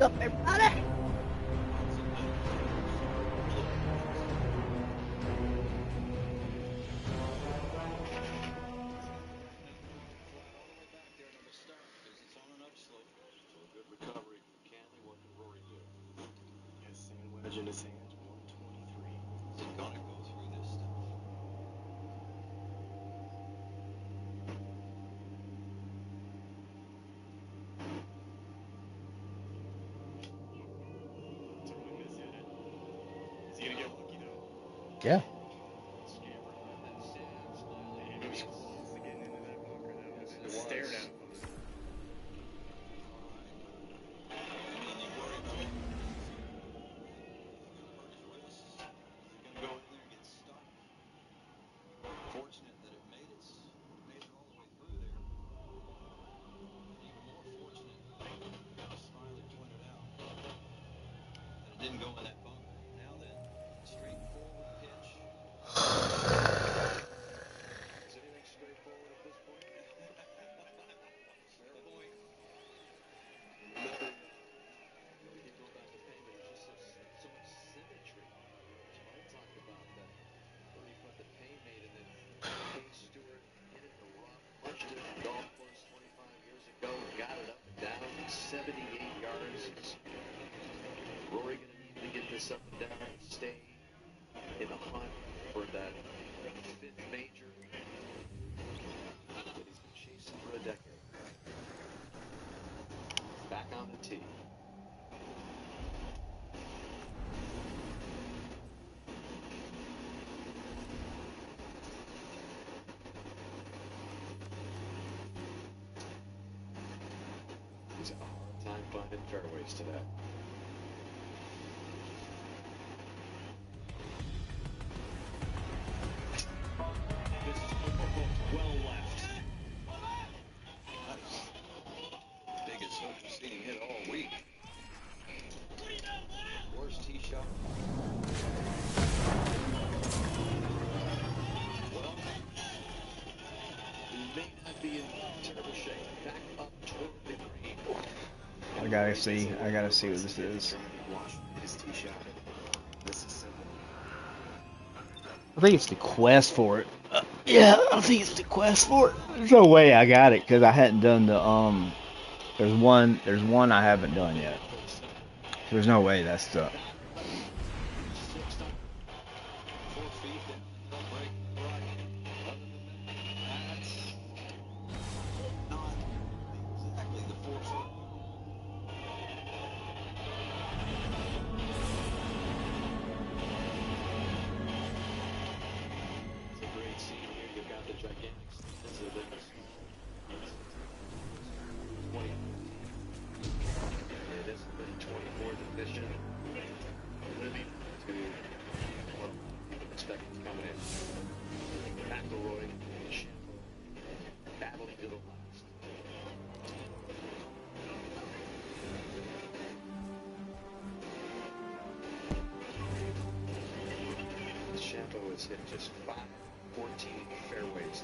up, everybody? In his hands, 123. Is it gonna go through this stuff? Totally miss it. Is he gonna get lucky though? Yeah. Scamper. He was close to getting into that bunker. That would have been stared at him. Fortunate that it made it all the way through there. Even more fortunate, as Smiley pointed out, that it didn't go in that bunker. Now then, straightforward pitch. Is anything straightforward at this point? Fair point. Remember, we keep going back to pain, but there's just so much symmetry. Smiley talked about that birdie putt that Payne made, and then Payne Stewart hit it in the rough, punched it in the golf course 25 years ago, got it up and down 78 yards. Rory gonna need to get this up and down and stay in the hunt for that fifth major that he's been chasing for a decade. Back on the tee. He's had a hard time finding fairways to that. This is well left. Biggest overseeing hit all week. Worst tee shot. Well, he may not be in terrible shape. Back up toward the green. I gotta see what this is. His tee shot. This is simple. I think it's the quest for it. Yeah, I think it's the quest for it. There's no way I got it because I hadn't done the There's one I haven't done yet. There's no way that's the. 4 feet down, don't break right. Other than that, that's not exactly the 4 foot. It's a great scene here. You've got the gigantic stands of this 20. It is the 24th edition. Living to what people expect coming in. McIlroy and Shambo battling to the last. Shambo has hit just 5-14 fairways.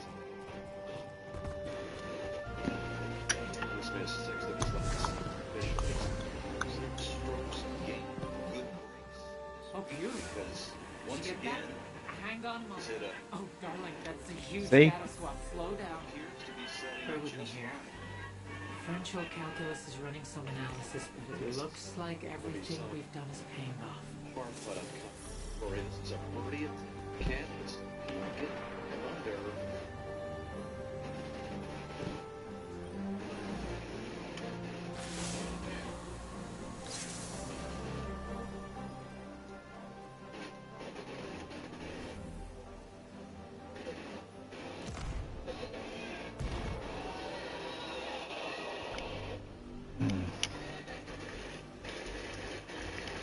He's missed 6 of his last. Officially, 6 strokes gained. Good breaks. Oh, beautiful. Because once Get again, that? Hang on, Mom. he's hit a Oh, darling, that's a huge See? data swap. Slow down. appears to be setting Bear up with me just here. fine. Differential calculus is running some analysis, but it looks like everything we've done is paying off. Hard putt uncovered. Rory, this is a birdie at Can. It's get under.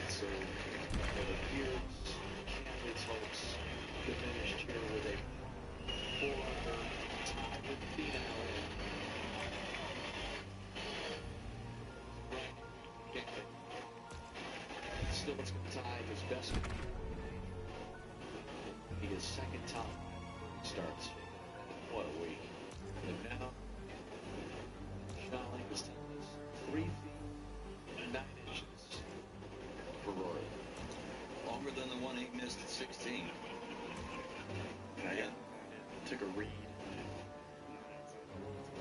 So it appears Canada's hopes diminished here with a 4-under tie with Finau. Still, it's going to tie his best. He is second top starts. What a week. And now, Charlie is telling us 3 feet 9 inches. stronger than the one he missed at 16. Yeah. Took a read.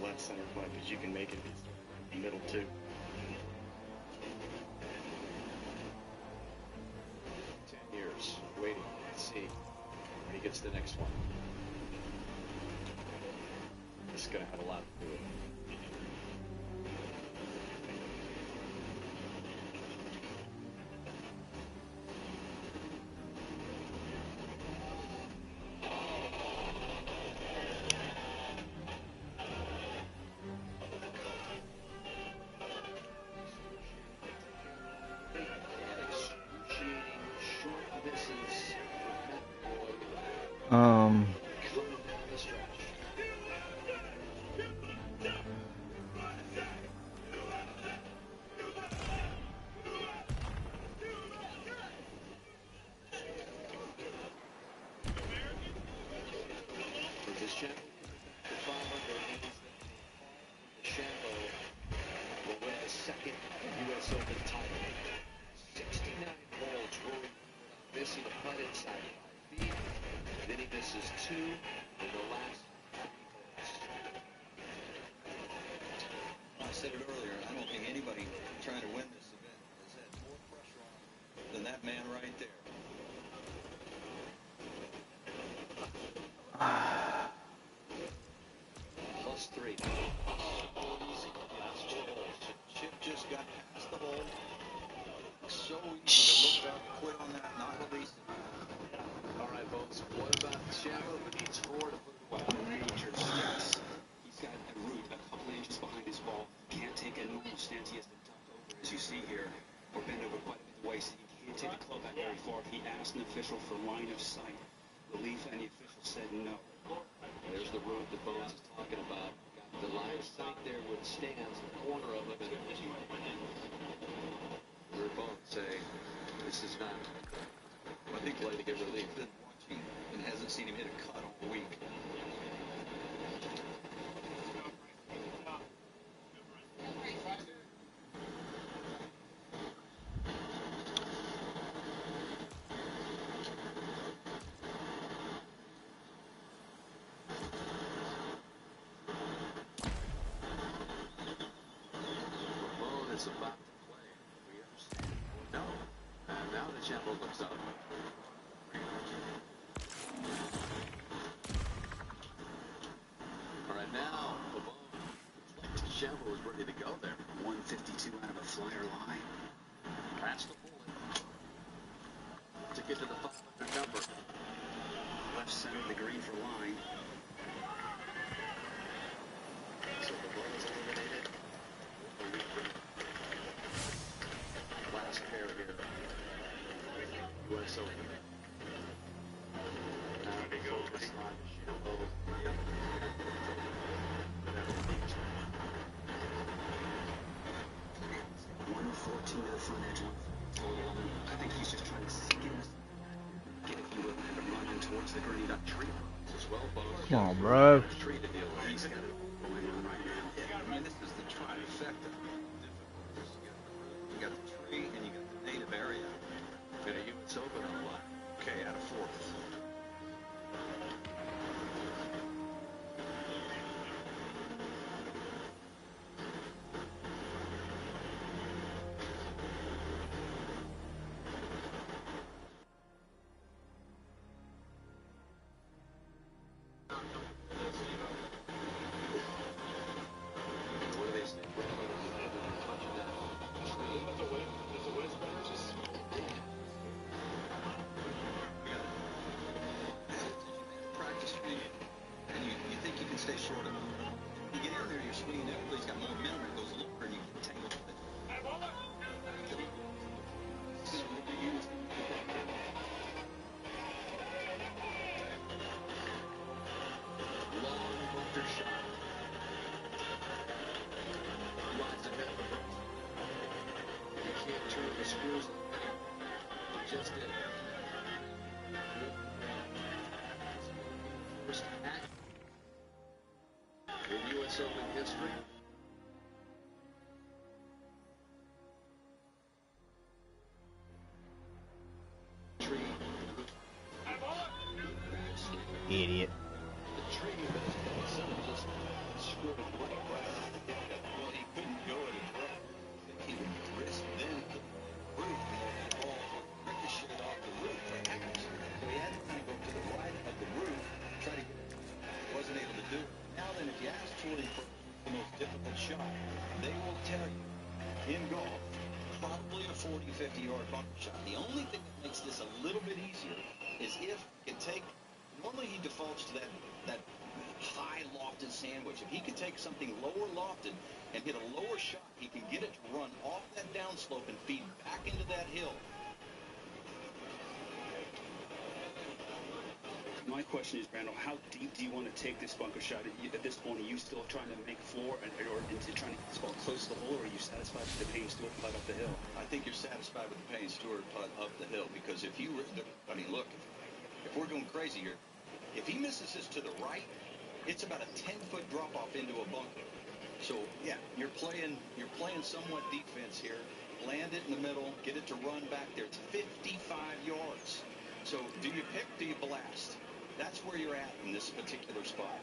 Left center play, because you can make it middle too. 10 years waiting to see when he gets the next one. This is going to have a lot to do with it. Um, US Open title. 69 holes, Rory missing a putt inside 5 feet. Then he misses 2 in the last 3 holes. I said it earlier, I don't think anybody trying to win this event has had more pressure on him than that man right there. +3. Easy. Last 4 holes. Chip just got past the hole. So easy to look up, quit on that, not release it. All right, folks. What about Shambo, who needs 4 to put it away? Major stress. He's got a root a couple inches behind his ball. Can't take a normal stance. He has to duck over, as you see here, or bend over quite a bit the waist. He can't take the club back very far. He asked an official for line of sight relief, and the official said no. There's the root that Bones is talking about. Got the line of sight there with stands in the corner of it. Where Bones say, this is not what they play to get relief. Been watching and hasn't seen him hit a cut all week. Is about to play. We understand. No. Now the Shambo looks up. All right, now the ball. Looks like Shambo is ready to go there. 152 out of a flyer line. That's the bullet. To get to the 500 number. Left center of the green for line. So the ball is eliminated. Last pair here. US Open. Now they focus on Shambo. Yep. 114 to the front edge. I think he's just trying to sink in. Get, if you will, have him running towards the green up tree. As well, Bones. come on, bro. Tree to deal with. He's got it going on right now. I mean, this is the trifecta. You got the tree and you got the native area. And a US Open on what? Okay, out of 4th. What do they say? Practice swing, and you think you can stay short of it. You get in there, you're swinging, everybody's got more momentum, it goes longer, and you can tangle with it. Long bunker shot. Lines ahead of the ball. You can't turn the screws. You just did. First act in US Open history. Tree Idiot. The trigger was instead of just screwing the brake right out of the get-go. Well, he couldn't go at his brake. He would risk then hitting the roof, and the ball would ricochet off the roof, perhaps. So he had to kind of go to the right of the roof, try to get it. Wasn't able to do it. Now then, if you ask 20 for the most difficult shot, they will tell you, in golf, probably a 40, 50-yard bunker shot. The only thing that makes this a little bit easier is if you take, normally he defaults to that high lofted sandwich. If he could take something lower lofted and hit a lower shot, he can get it to run off that downslope and feed back into that hill. My question is, Randall, how deep do you want to take this bunker shot? At this point, are you still trying to make floor or trying to get this ball close to the hole, or are you satisfied with the Payne Stewart putt up the hill? I think you're satisfied with the Payne Stewart putt up the hill because if you, I mean, look, if we're going crazy here, if he misses this to the right, it's about a 10-foot drop-off into a bunker. So, yeah, you're playing somewhat defense here. Land it in the middle, get it to run back there. It's 55 yards. So, do you pick, do you blast? That's where you're at in this particular spot.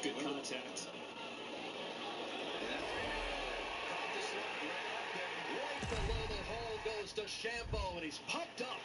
Good contact. Right below the hole goes to Shambo, and he's pumped up.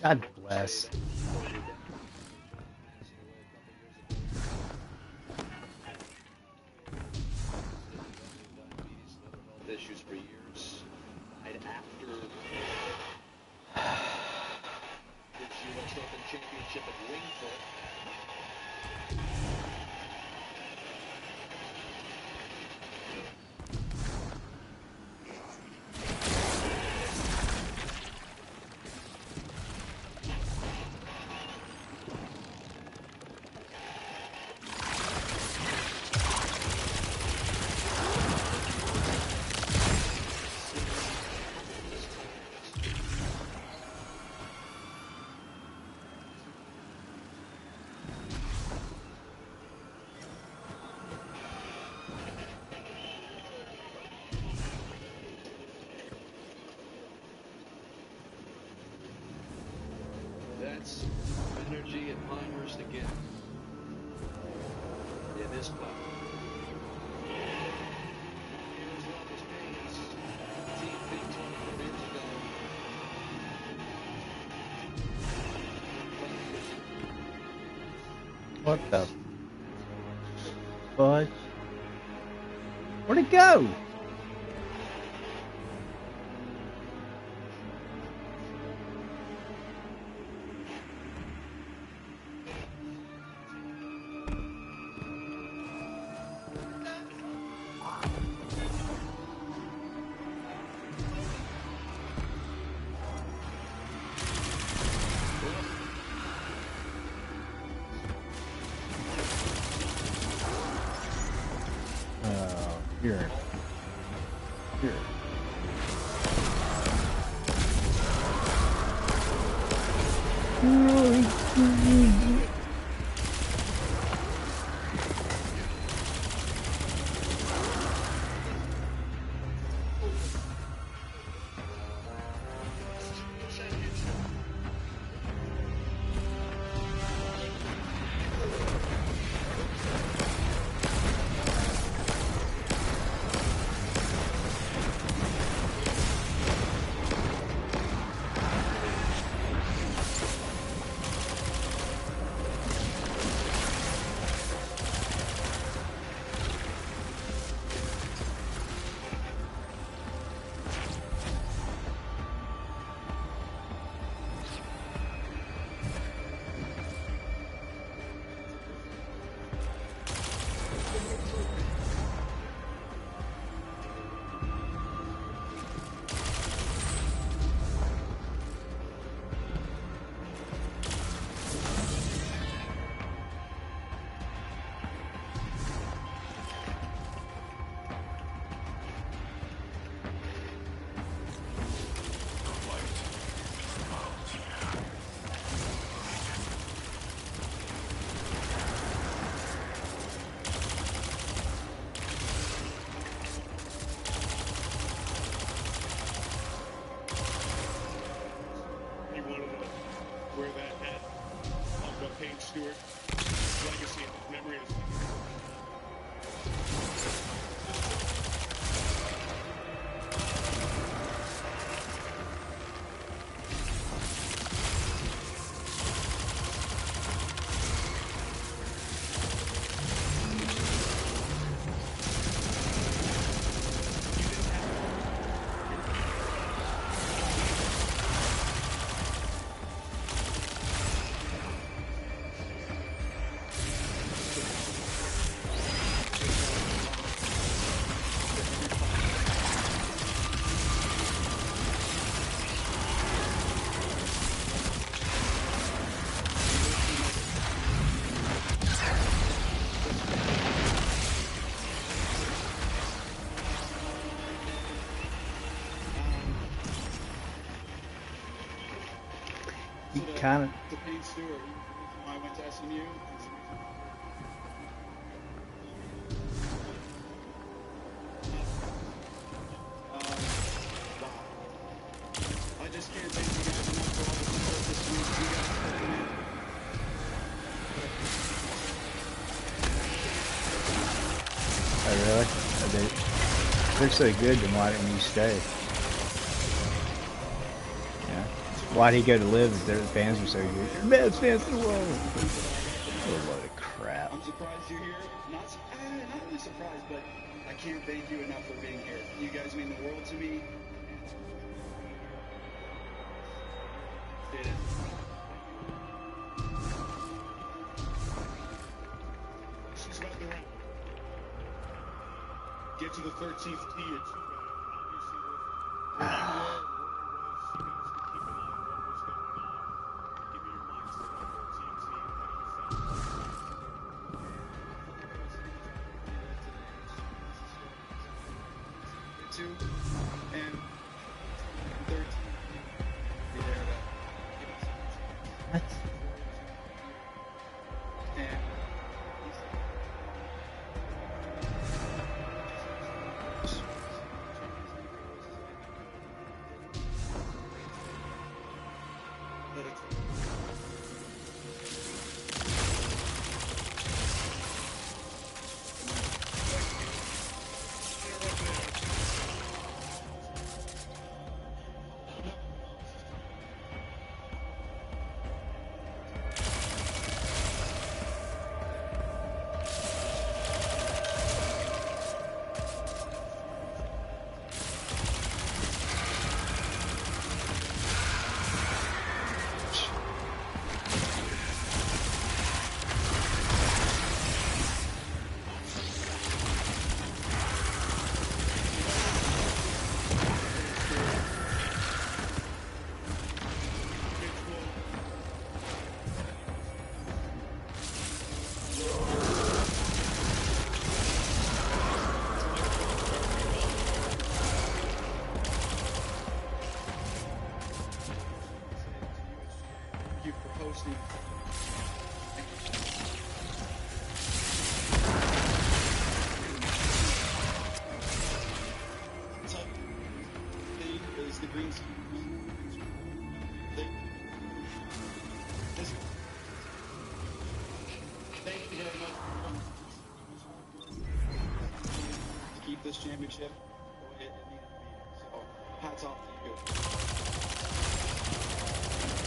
God bless. Issues for years. Died after this U.S. Open Championship at Wingfoot. That's energy at Pinehurst again. In this club. Here's Robert's Payne's team beat 24 years ago. What the fudge? Where'd it go? Here. Here. Kind of. To Pete Stewart, I went to SMU. I just can't thank you guys enough for all the support this week. You guys put in. Oh, really? They're so good, then why didn't you stay? Yeah. Why'd he go to live if their fans were so good? You're the best fans in the world. What a load of crap. I'm surprised you're here. Not really surprised, but I can't thank you enough for being here. You guys mean the world to me. Did it. She's about to run. Get to the 13th tee at 2 obviously with where you were, where it was, you guys can keep an eye on what was going on. Give me your mindset on 13th tee and how you felt. 2 and 13. Be there to give us What? and let it you for hosting. Top thing is the green screen. Thank you very much to keep this championship the way it needed to be. So hats off to you.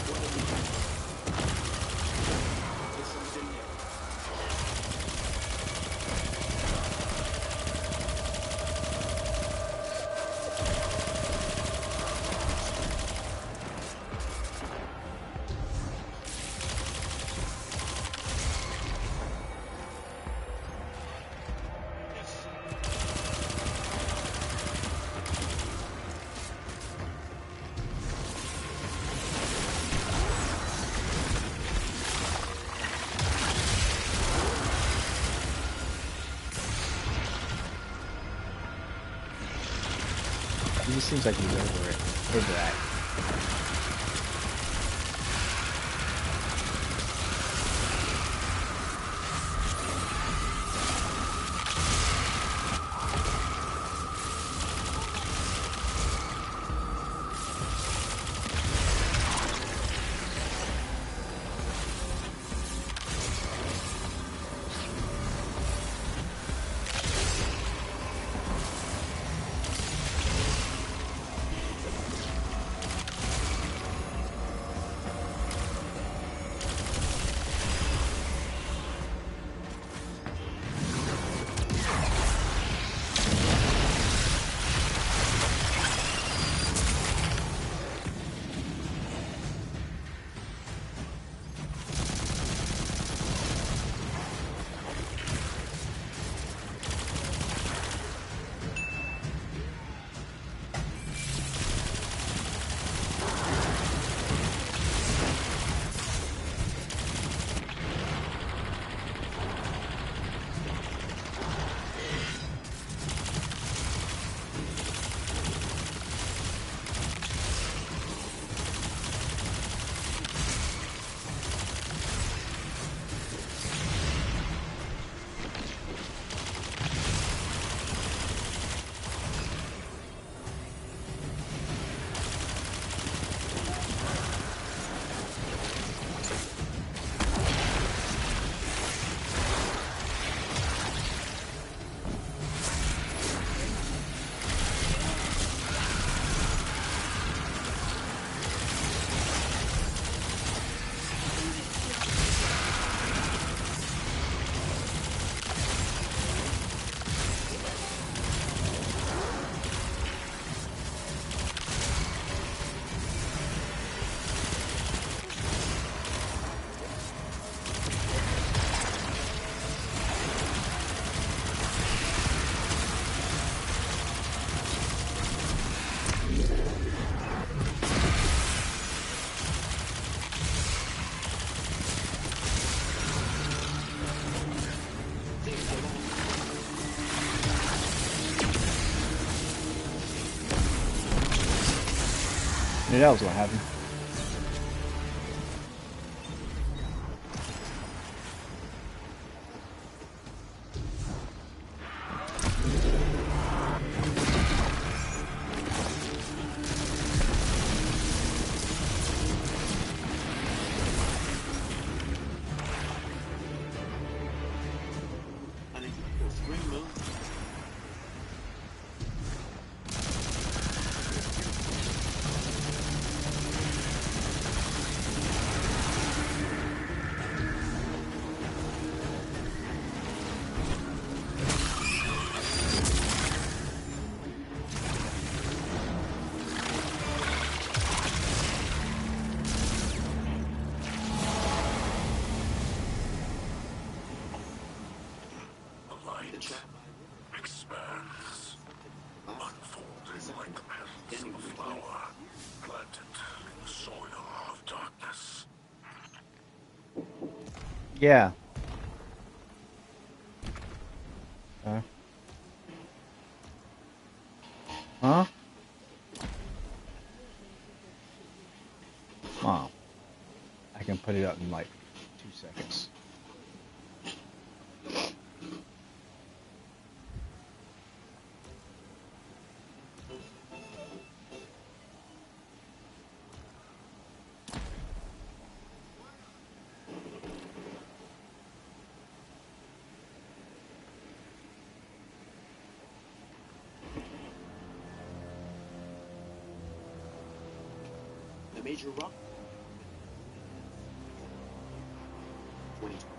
What a meeting. Just something new. He just seems like he's over it. Overacting. Knew that was gonna happen. I think the spring moon. The light expands, unfolding like the petals of a flower planted in the soil of darkness. Yeah. Huh? Wow. I can put it up in like 2 seconds. The major rock. 2020.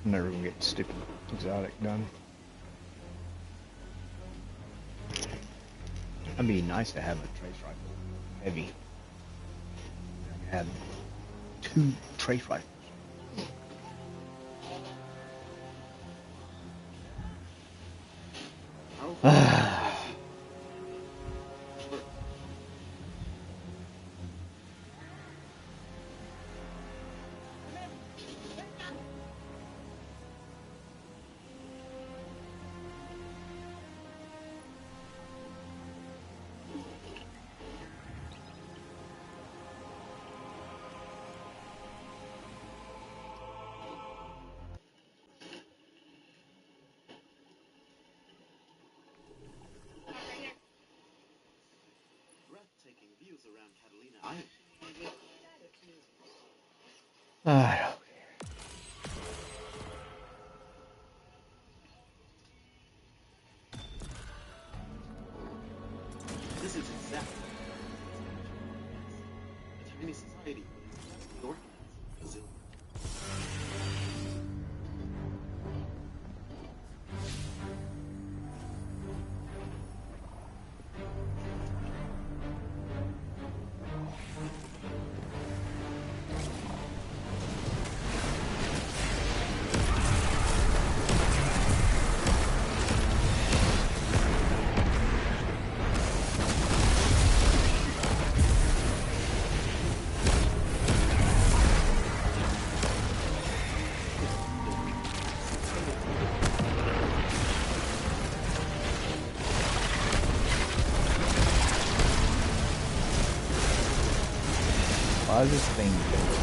I'm never gonna get stupid exotic done. It'd be nice to have a trace rifle. Heavy. Have 2 trace rifles. Breathtaking views around Catalina Island. I don't This is exactly a tiny society with organized Brazil. Why is this thing fixed?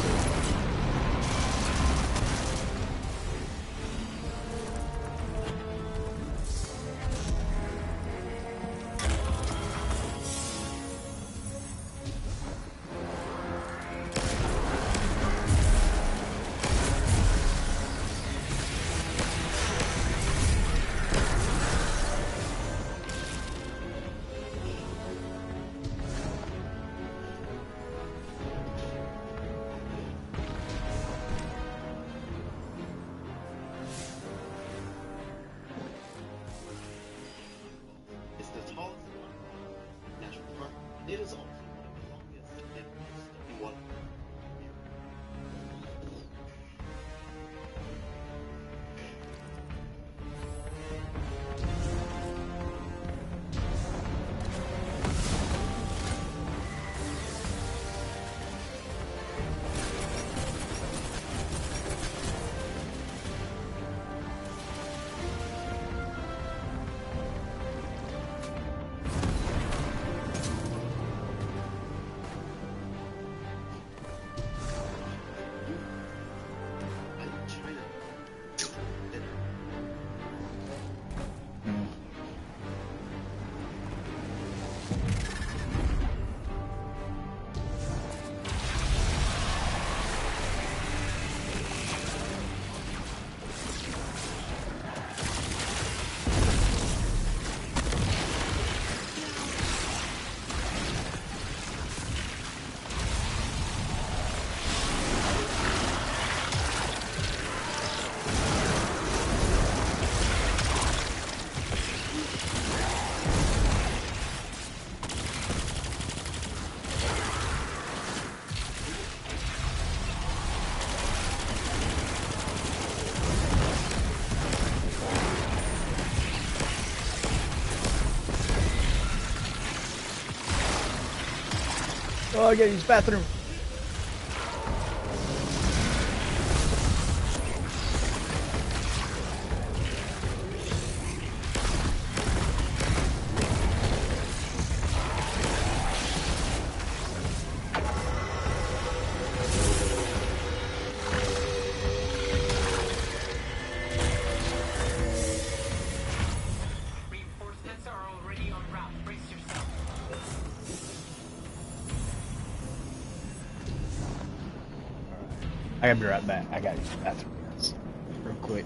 Oh, I gotta use the bathroom. Reinforcements are already en route. Brace yourself. I gotta be right back. I gotta use the bathroom, guys. Real quick.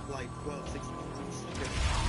Flight 1260.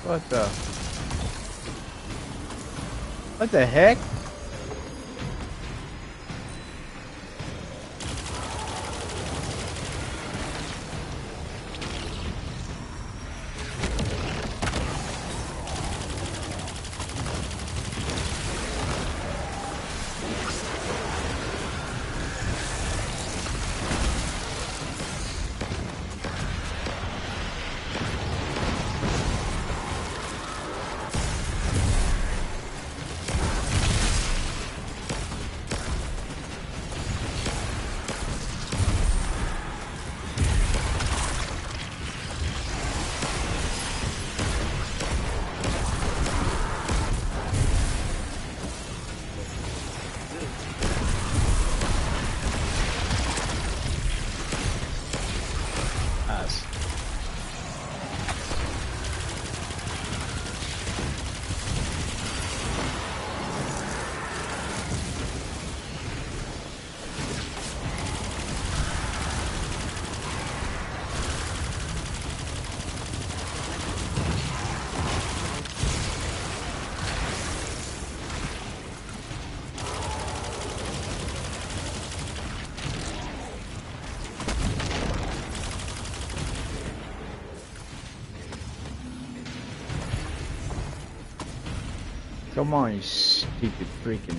What the? What the heck? Nice. Come on, you stupid freaking.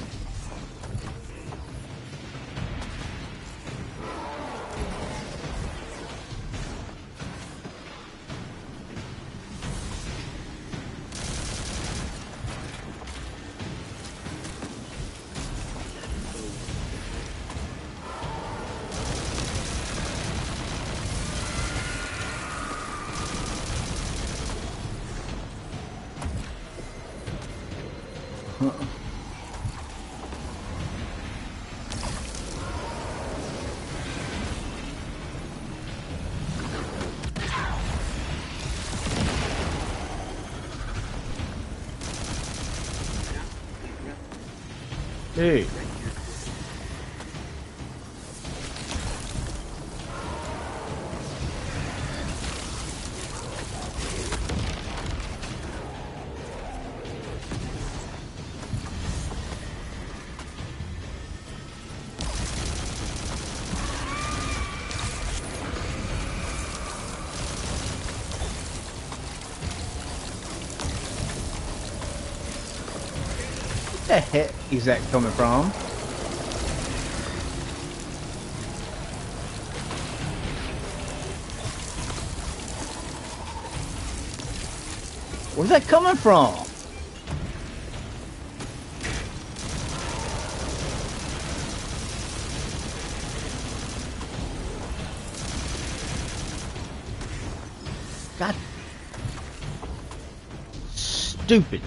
Hey. Where the heck is that coming from? Where's that coming from? God. Stupid.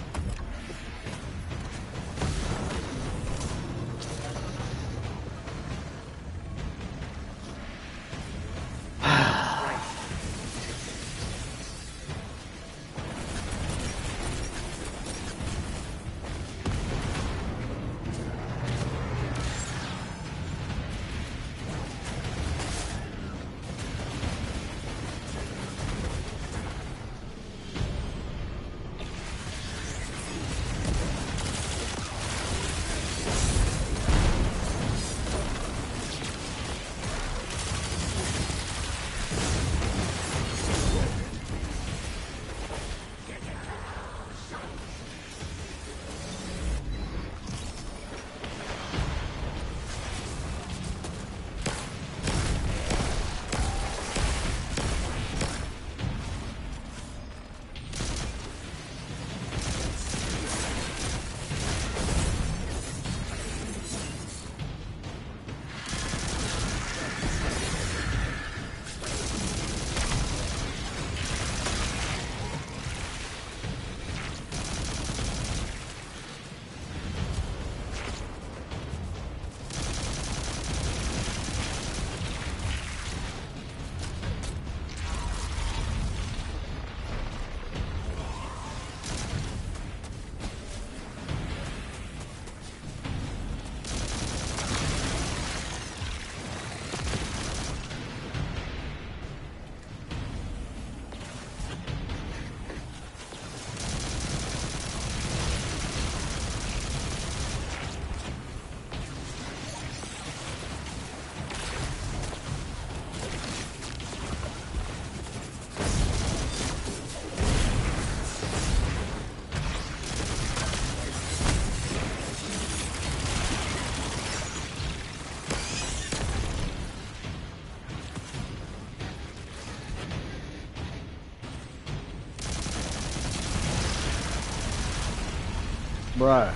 Bruh.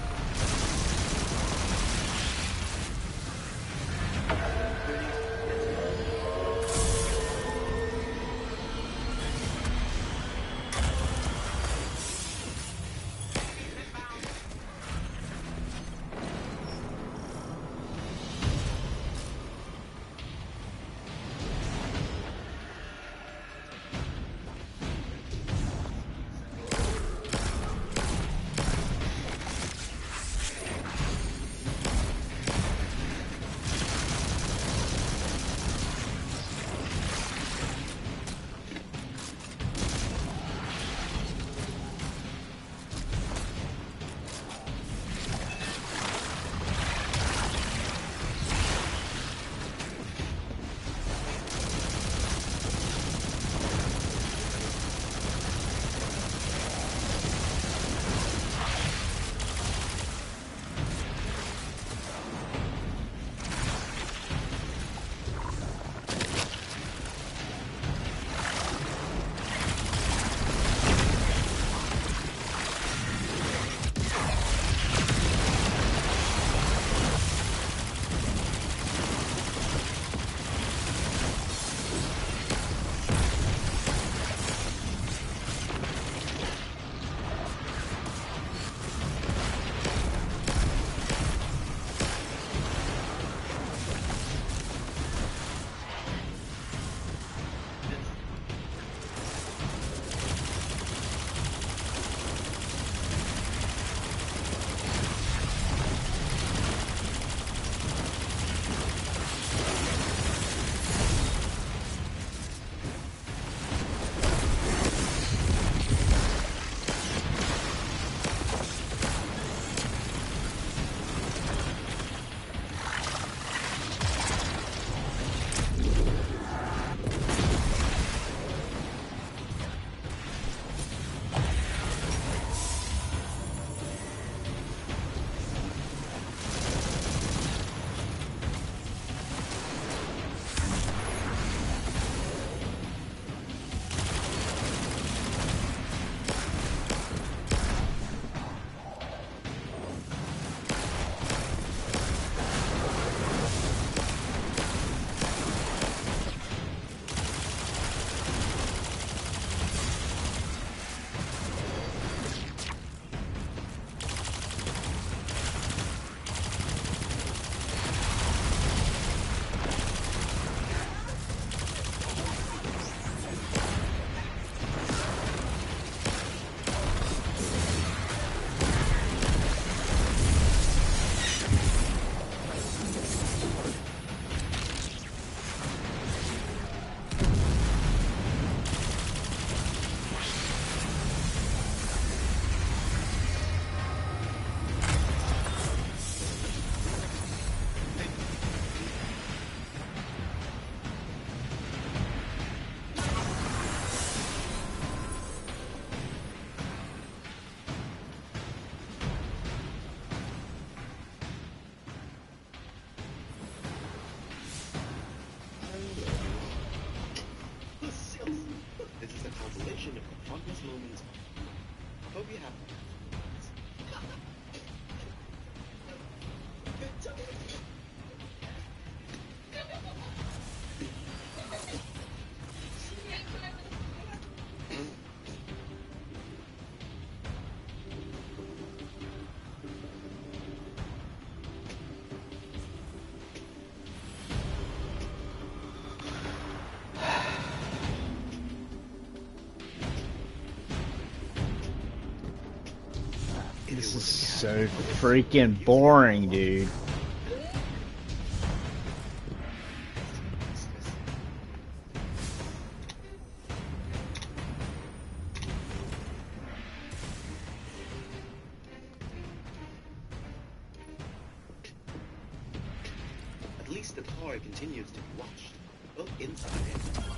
This is so freaking boring, dude. At least the tower continues to be watched, both inside and outside.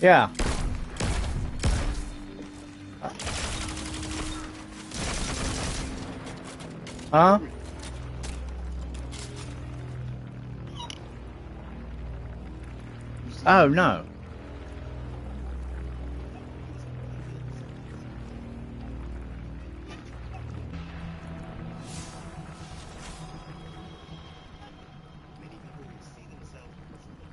Yeah. Huh? Oh, no. Many people will see themselves as a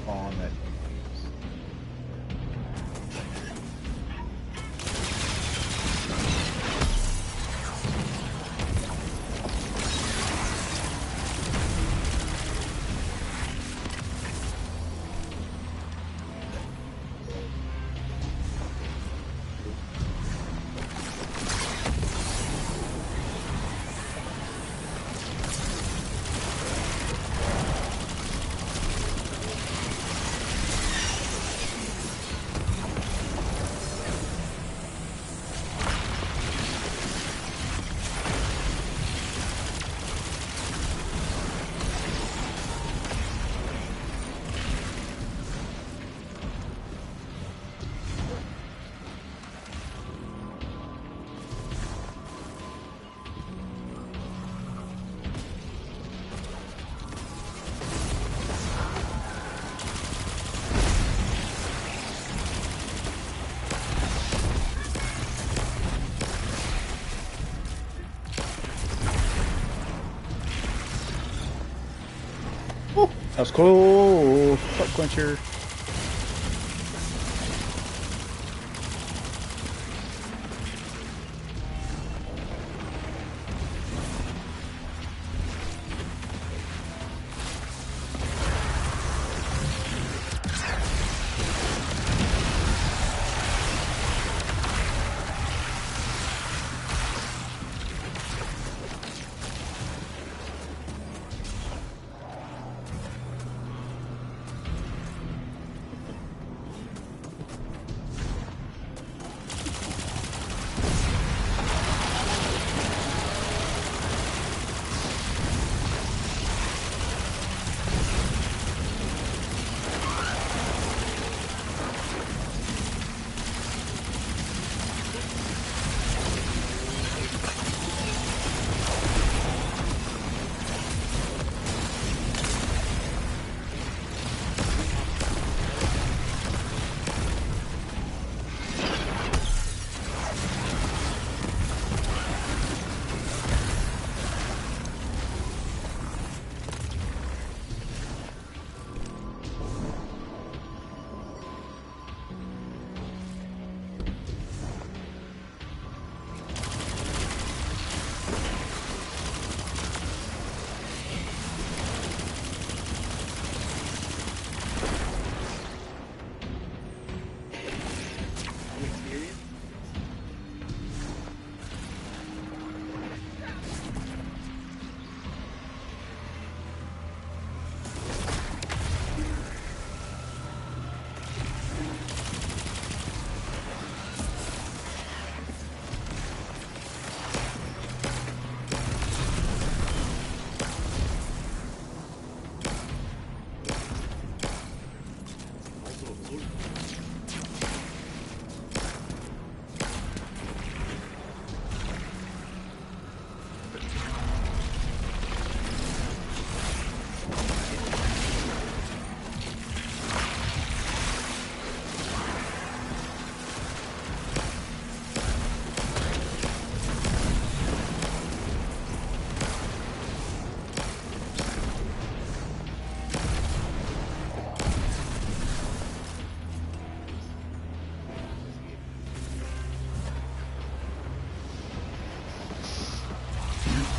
On it. That was cool. Fuck quencher.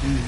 Continue.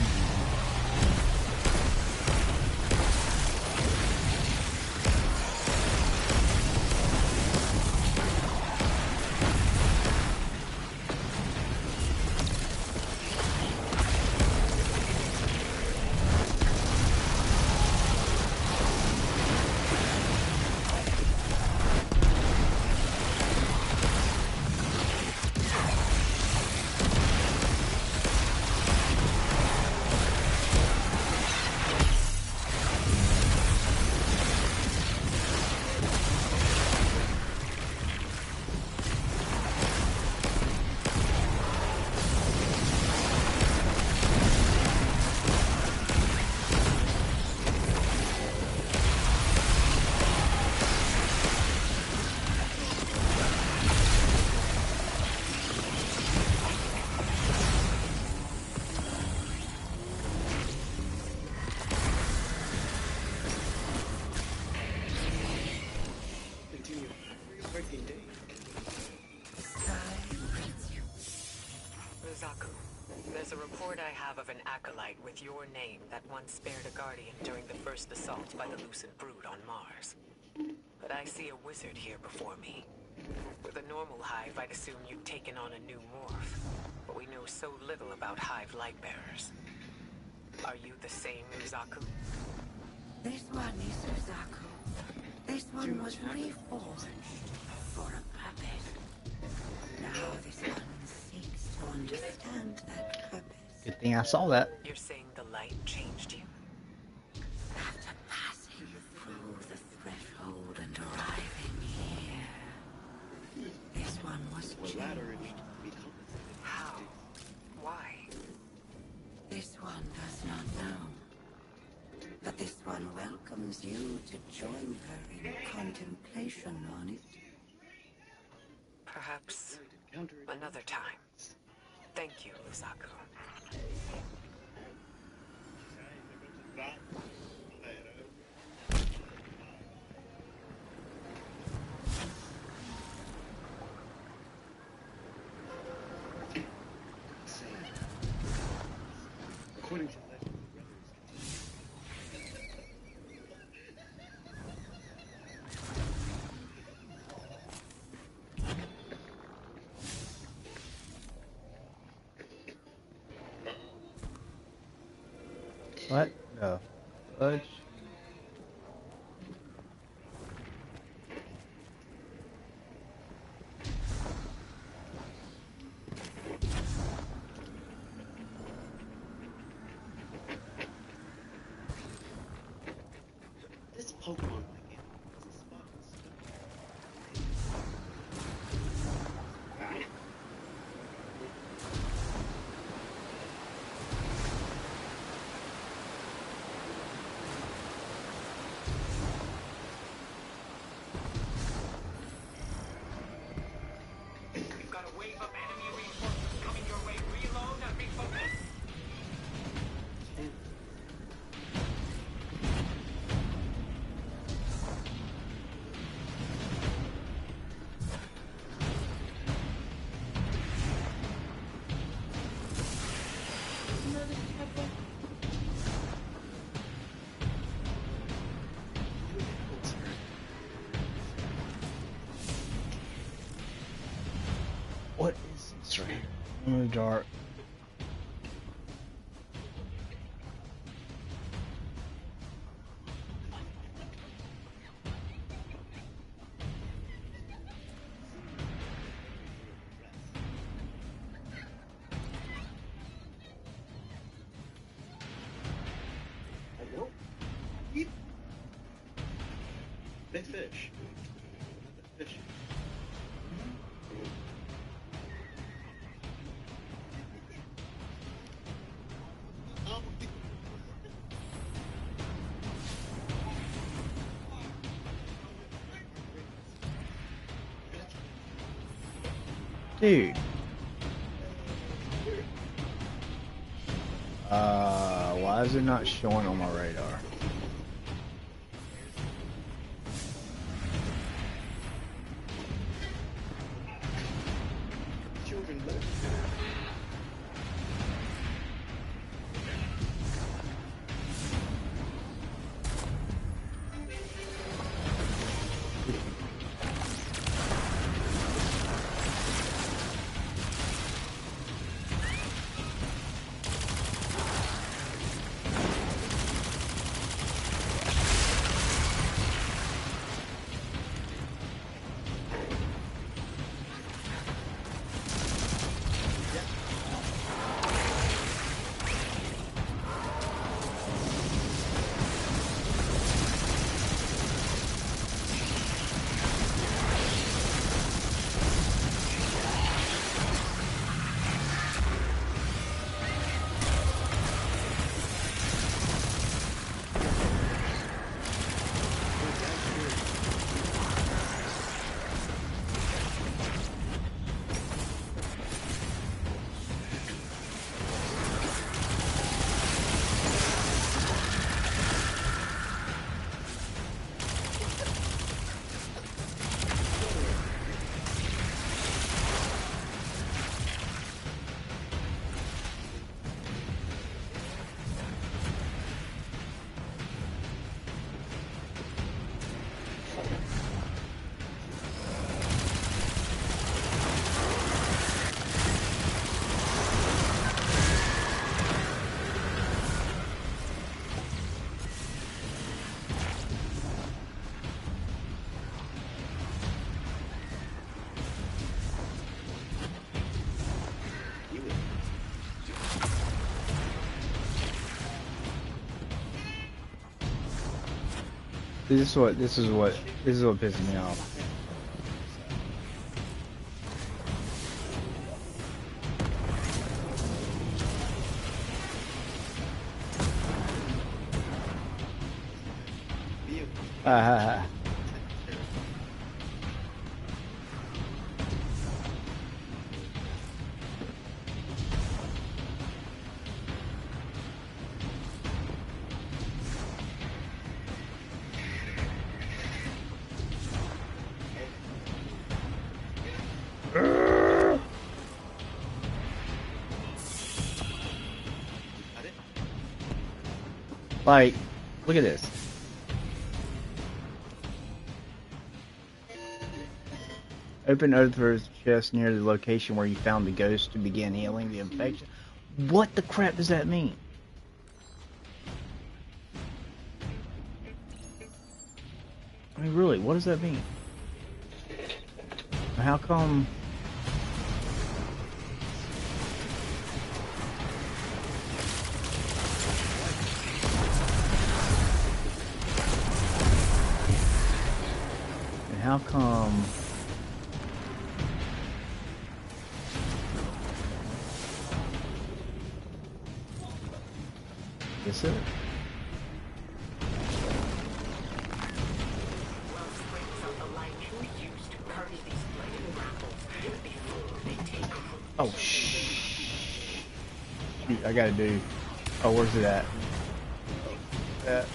Working day. Rizaku, there's a report I have of an acolyte with your name that once spared a guardian during the first assault by the Lucent Brood on Mars. But I see a wizard here before me. With a normal hive, I'd assume you'd taken on a new morph. But we know so little about hive lightbearers. Are you the same Rizaku? This one is Rizaku. This one was reforged for a purpose. Now this one seeks to understand that purpose. Good thing I saw that. You're saying the light changed you? After passing through the threshold and arriving here, this one was Well, latter it changed. should be compensated. How? Why? This one does not know. But this one welcomes you to join her in contemplation on it. Perhaps another time. Thank you, Rizaku. According to legend, What the fudge? this Pokemon like it is a spot. We've got a wave of enemy reinforcements coming your way. Reload and refocus. What is this right here? In the dark. Hello? Yeep. Big fish. Fish. Dude. Why is it not showing on my radar? Children left. This is what pisses me off. Ah, like, look at this. Open Others chest near the location where you found the ghost to begin healing the infection. What the crap does that mean? I mean, really, what does that mean? How come? And how come? Is it? Oh shh! I gotta do. Oh, where's it at? That.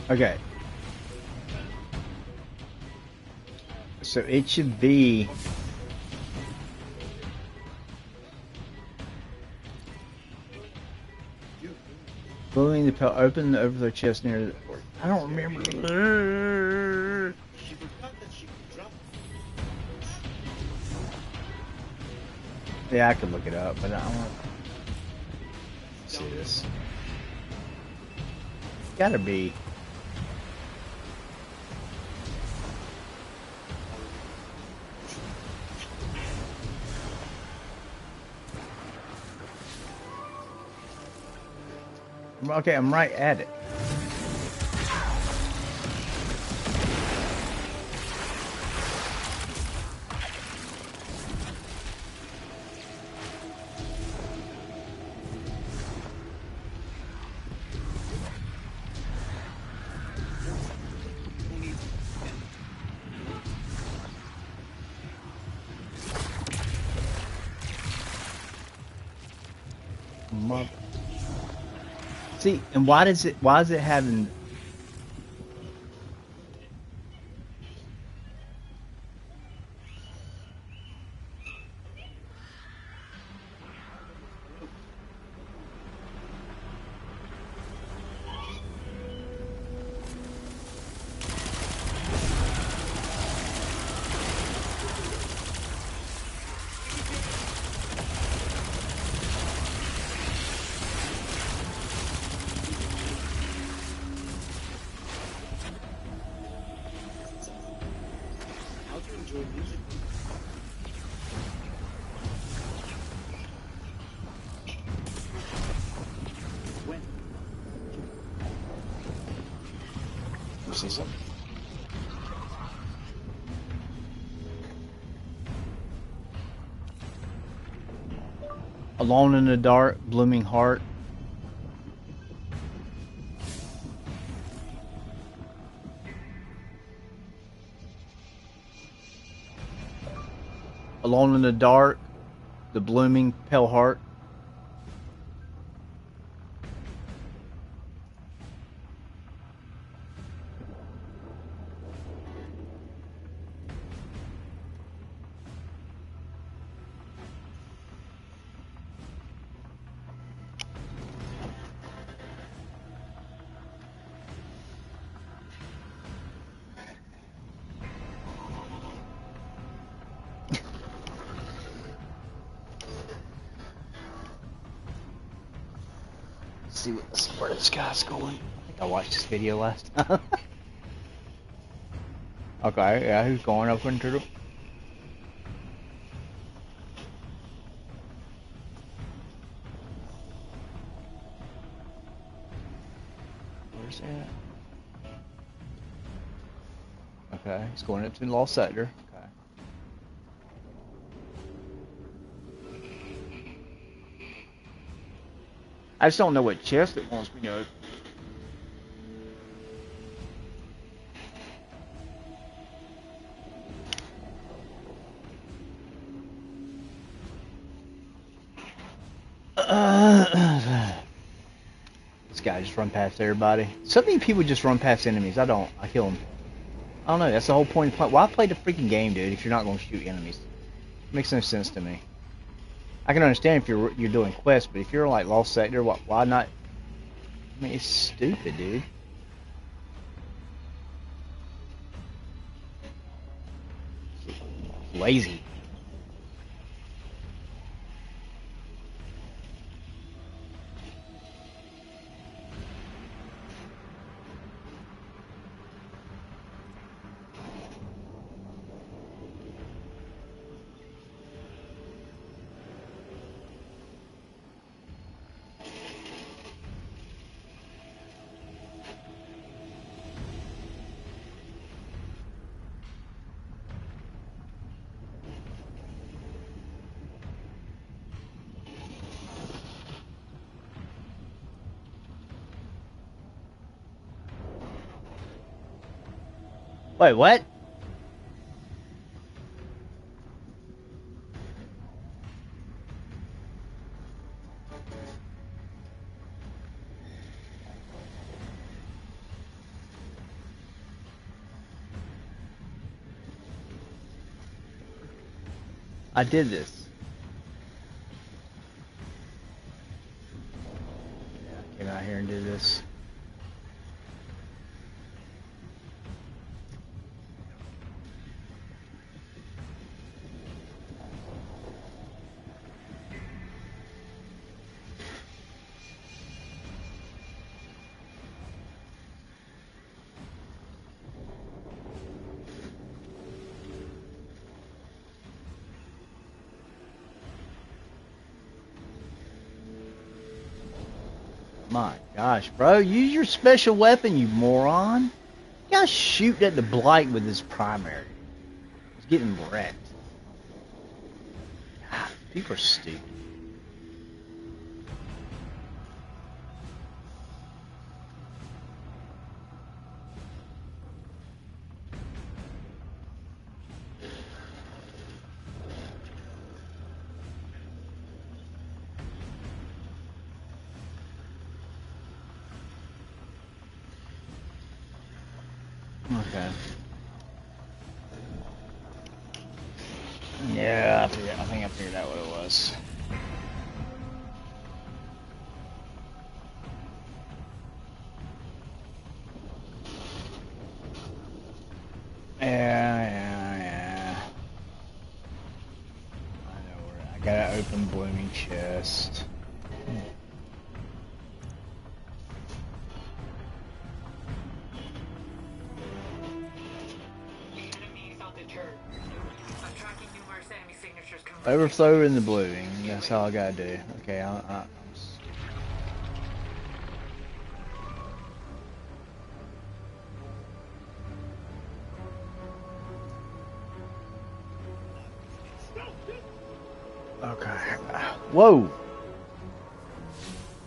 Okay. So it should be blowing the pill, open the overflow chest near the, I don't remember. She forgot that she could drop. Yeah, I could look it up, but I don't want to see this. Gotta be. Okay, I'm right at it. See, and why is it having see something. Alone in the dark, blooming heart. Alone in the dark, the blooming pale heart. See where this guy's going. I think I watched this video last time. Okay, yeah, he's going up into the... Where's that? Okay, he's going up to the lost sector. Okay. I just don't know what chest it wants me to open. This guy just run past everybody. So many people just run past enemies. I don't. I kill them. I don't know. That's the whole point of playing. Why play the freaking game, dude, if you're not going to shoot enemies? It makes no sense to me. I can understand if you're doing quests, but if you're like lost sector, why not? I mean, it's stupid, dude. Lazy. Wait, what? I did this. Yeah, I came out here and did this. My gosh, bro, use your special weapon, you moron. You gotta shoot at the blight with his primary. He's getting wrecked. God, people are stupid. Okay. Yeah, I think I figured out what it was. Yeah. I know where I gotta open blooming chest. Overflow in the blooming. That's all I gotta do. Okay, Whoa!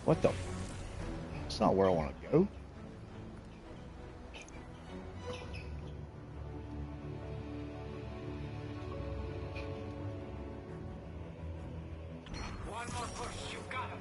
What the? That's not where I want to go. One more push, you got him.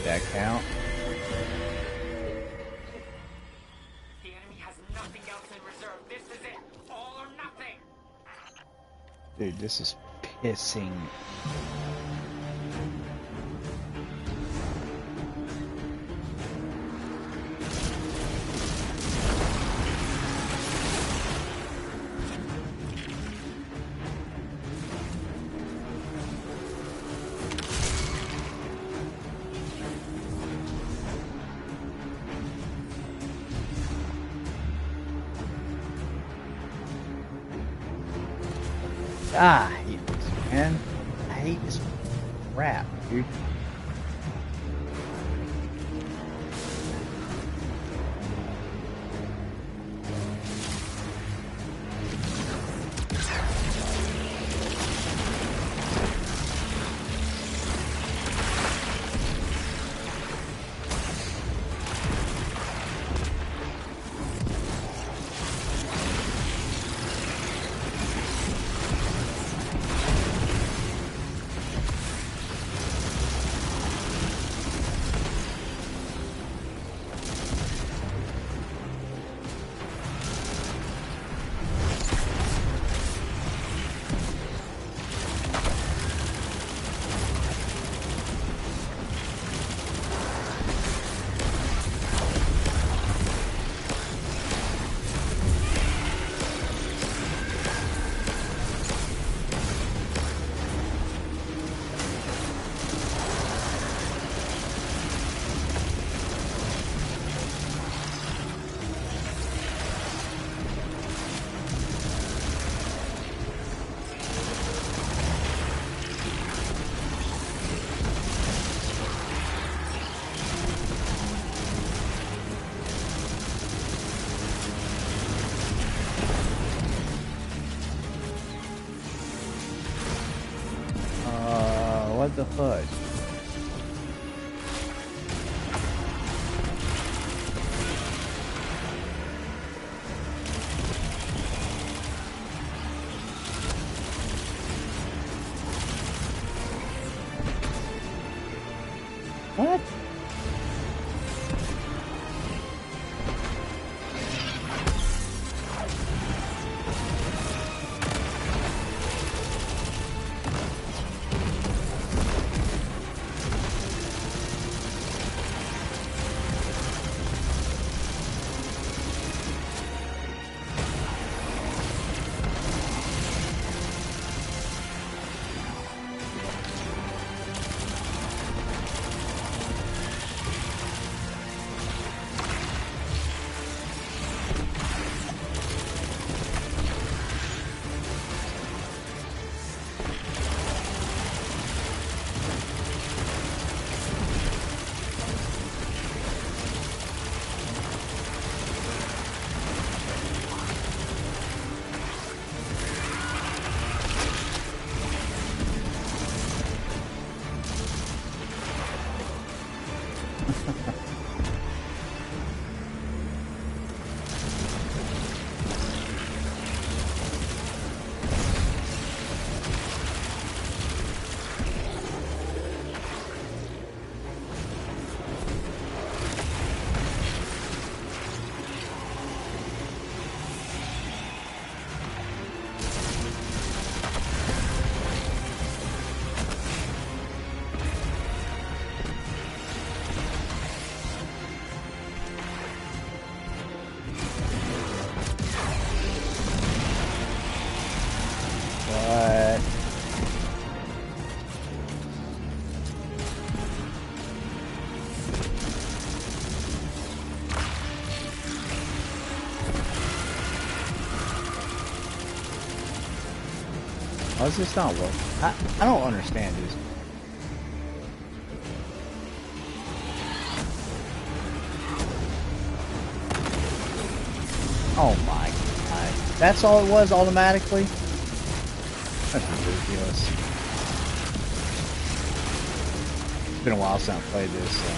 That count? The enemy has nothing else in reserve. This is it. All or nothing. Dude, this is pissing. Ah, I hate this, man. I hate this crap, dude. What the fudge? What? Why is this not working? I don't understand this. Oh my god. That's all it was automatically? That's ridiculous. It's been a while since I played this, so.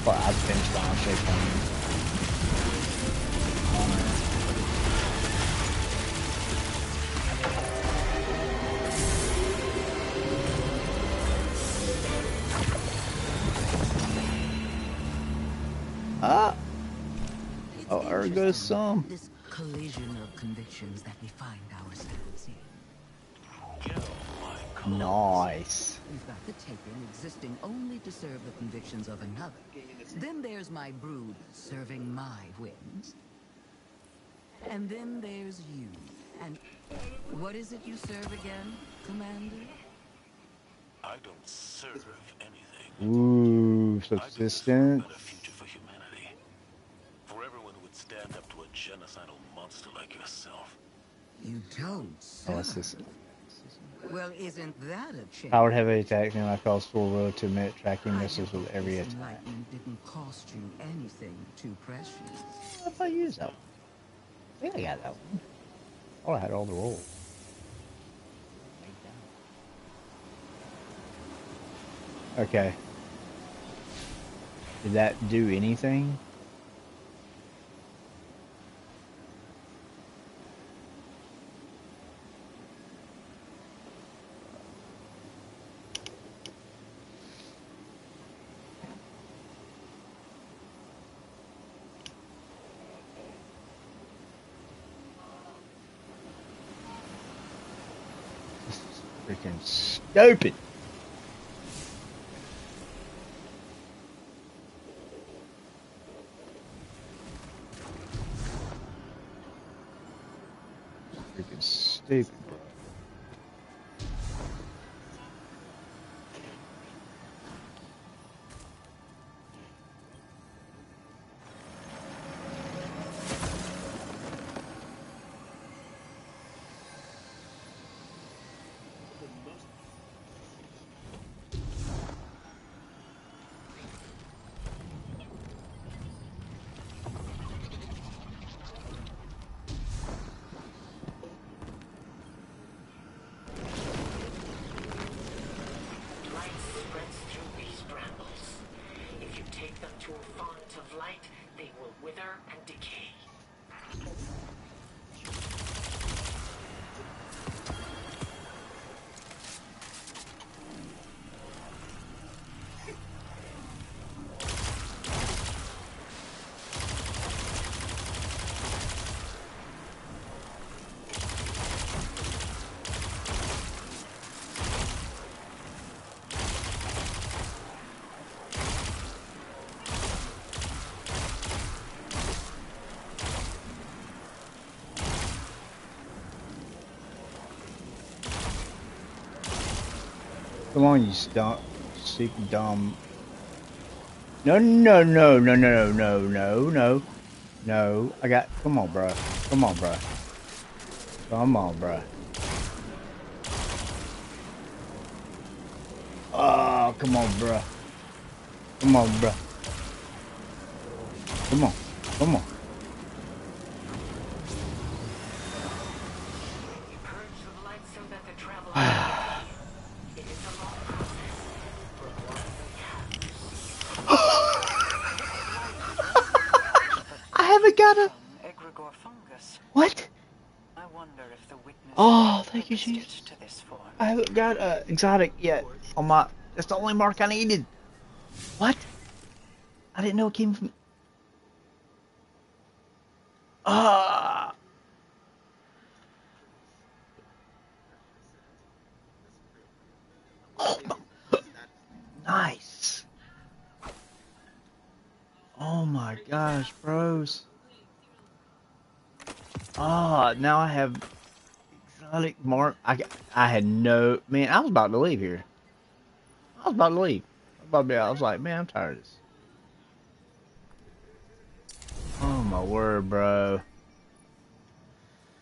But I've finished the on-shape one. Oh, there goes some. This collision of convictions that we find ourselves in. Nice. We've got the taken existing only to serve the convictions of another. Then there's my brood serving my whims. And then there's you. And what is it you serve again, Commander? I don't serve anything. Ooh, I do this for a subsistence. better future for humanity. For everyone who would stand up to a genocidal monster like yourself. You don't, sir. Oh, assistant. Well, isn't that a change? Powered heavy attack and I cause full row to emit tracking missiles with every This attack. enlightenment didn't cost you anything too precious. What if I use that one? I think I got that one. Oh, I had all the rolls. Okay. Did that do anything? This is freaking stupid. Freaking stupid, bro. Light spreads through these brambles. If you take them to a font of light, they will wither and decay. Come on, you stupid dumb. No, no, no, no, no, no, no, no, no. I got. Come on, bro. Come on, bro. Come on, bro. Oh, come on, bro. Come on, bro. Come on. Come on. You purge the light so that the traveler can continue. It is a long process, but one we have. I haven't got a. Egregore fungus. What? I wonder if the witness Oh, thank you, purposed it Jesus. to this form. I haven't got a exotic yet on my. That's the only mark I needed. What? I didn't know it came from. Ah. Oh, nice. Oh my gosh, bros. Ah, now I have exotic mark. I had no, man, I was about to leave here. I was about to leave. I was like, man, I'm tired of this. Oh my word, bro.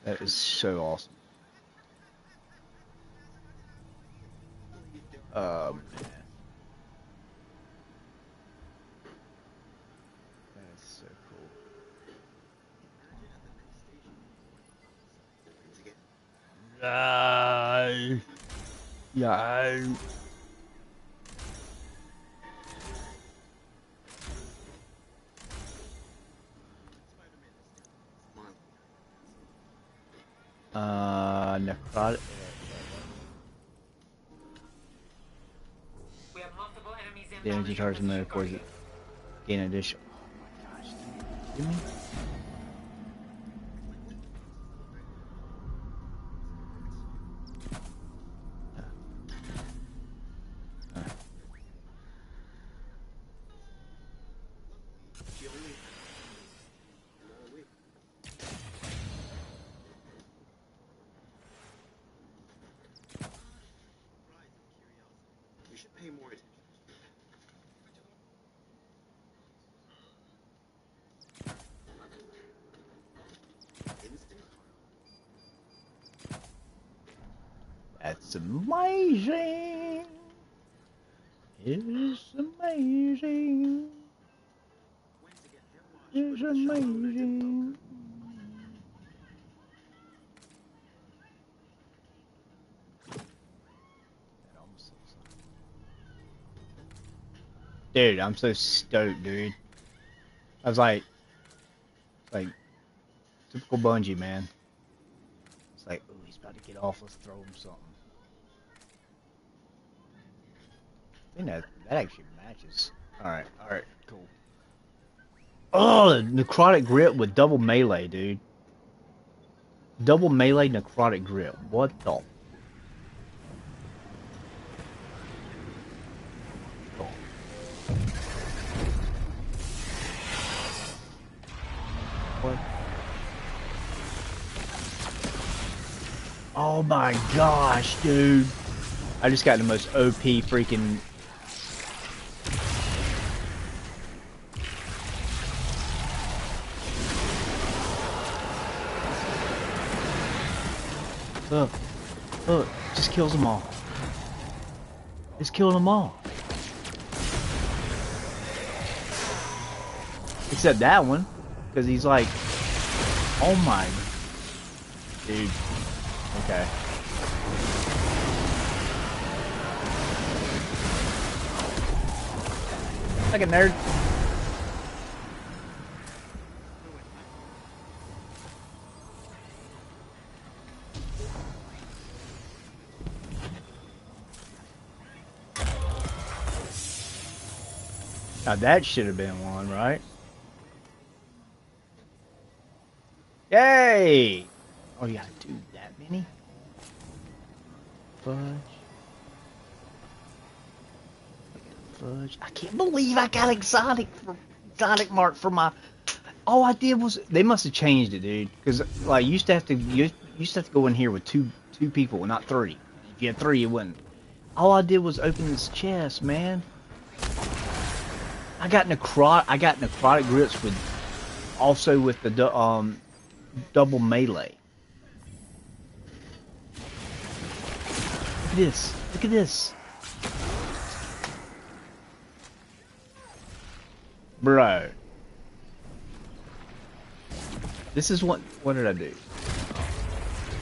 That is so awesome. Man. That is so cool. Yeah. Necrotic. We have multiple enemies The energy inbound charge from mode, the of course, Guardian. gain additional. Oh my gosh, dude. Give me. She only had another week. We should pay more attention. Instant That's amazing. It's amazing. It's amazing. Dude, I'm so stoked, dude. I was like typical Bungie, man. It's like, oh, he's about to get off. Let's throw him something. I think that actually matches. All right, cool. Oh, necrotic grip with double melee, dude. Double melee necrotic grip. What the? What? Oh my gosh, dude. I just got the most OP freaking... Look, just kills them all. Just kill them all. Except that one, because he's like, oh my... Dude. Okay. Like a nerd. Now that should have been one, right? Yay! Oh, you gotta do that many? Fudge. Fudge. I can't believe I got exotic mark for my... All I did was... They must have changed it, dude. Because, like, you used to have to go in here with two people, not three. If you had three, you wouldn't. All I did was open this chest, man. I got necrotic grips with... Also with the, double melee. Look at this. Look at this. Bro. This is what did I do?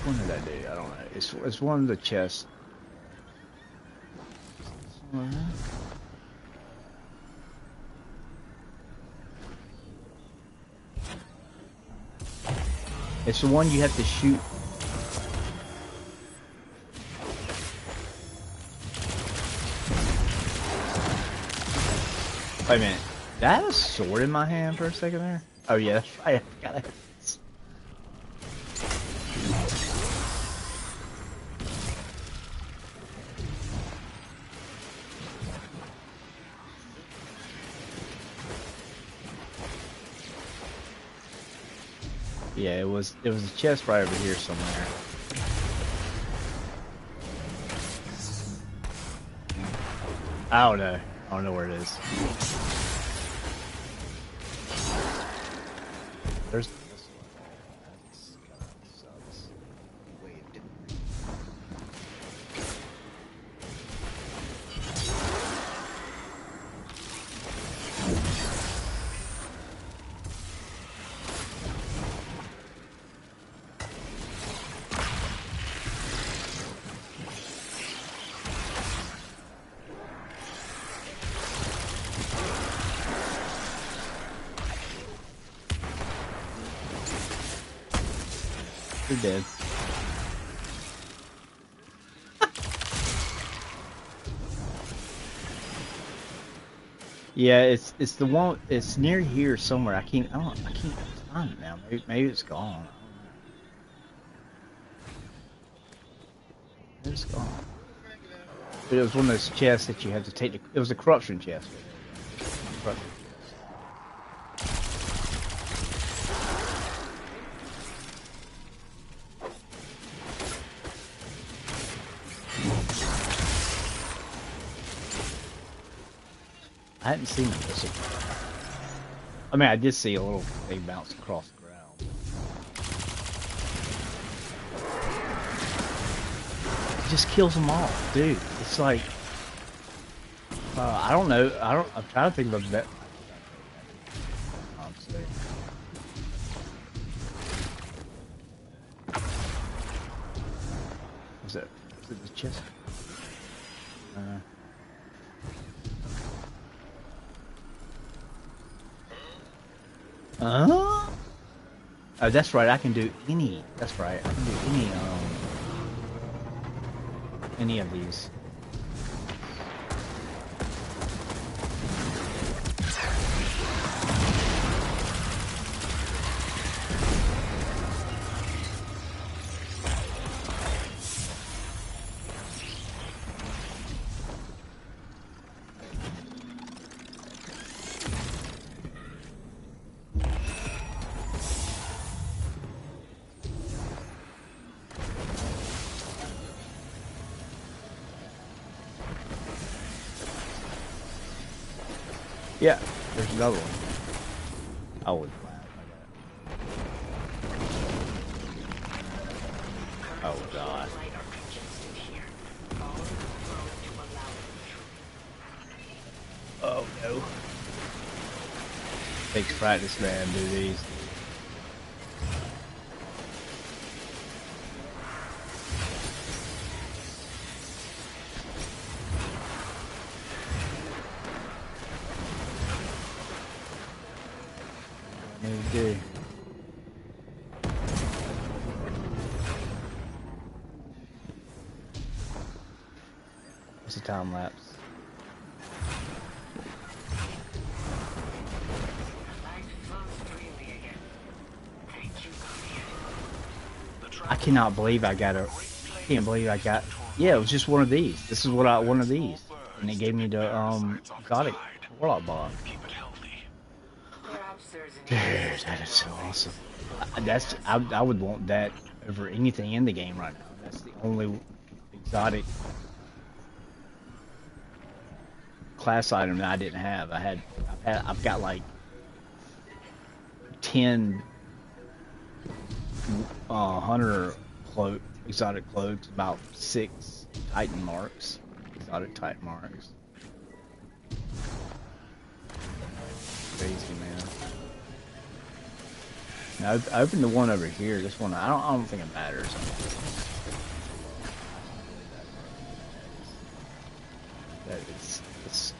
What did I do? I don't know. It's one of the chests. It's the one you have to shoot. Wait a minute. Did I have a sword in my hand for a second there? Oh yeah, that's right. I got it. Yeah, it was a chest right over here somewhere. I don't know. I don't know where it is. There's this one. That kind of sucks. They're dead. Yeah, it's the one. It's near here somewhere. I can't find it now. Maybe it's gone. I don't know. Maybe it's gone. But it was one of those chests that you had to take. It was a corruption chest. Corruption. I hadn't seen them this. I mean, I did see a little thing bounce across the ground. It just kills them all, dude. It's like, I don't know. I'm trying to think of that. Was it the chest? Oh, that's right. I can do any. That's right. I can do any of these. Yeah, there's another one. I would laugh. Oh god. Oh no. Takes practice, man, do these. Maybe. It's a time lapse. I cannot believe I got a. I can't believe I got. Yeah, it was just one of these. This is what I one of these, and it gave me the exotic warlock boss. Dude, that is so awesome. I would want that over anything in the game right now. That's the only exotic class item that I didn't have. I've got like 10 hunter exotic cloaks, about 6 Titan marks, exotic Titan marks. Crazy, man. Now, I opened the one over here. This one, I don't think it matters. That is, it's.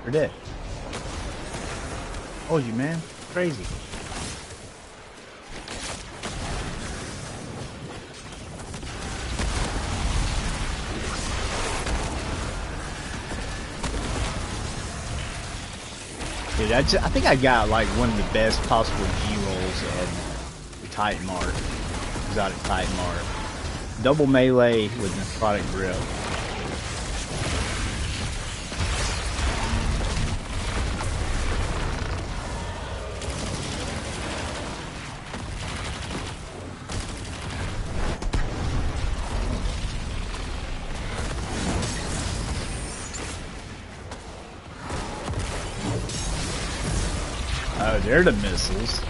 They're dead. Oh, you man, crazy. Dude, I think I got like one of the best possible G-rolls at the Titan Mark, exotic Titan Mark. Double melee with necrotic grip. Oh, they're the missiles.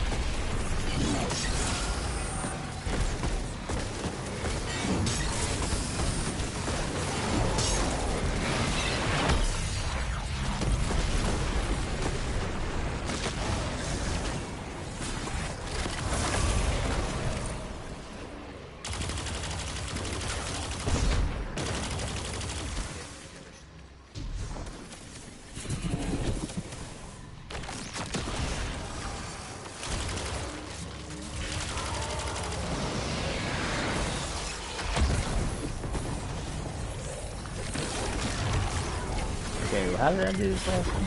How did I do this last time?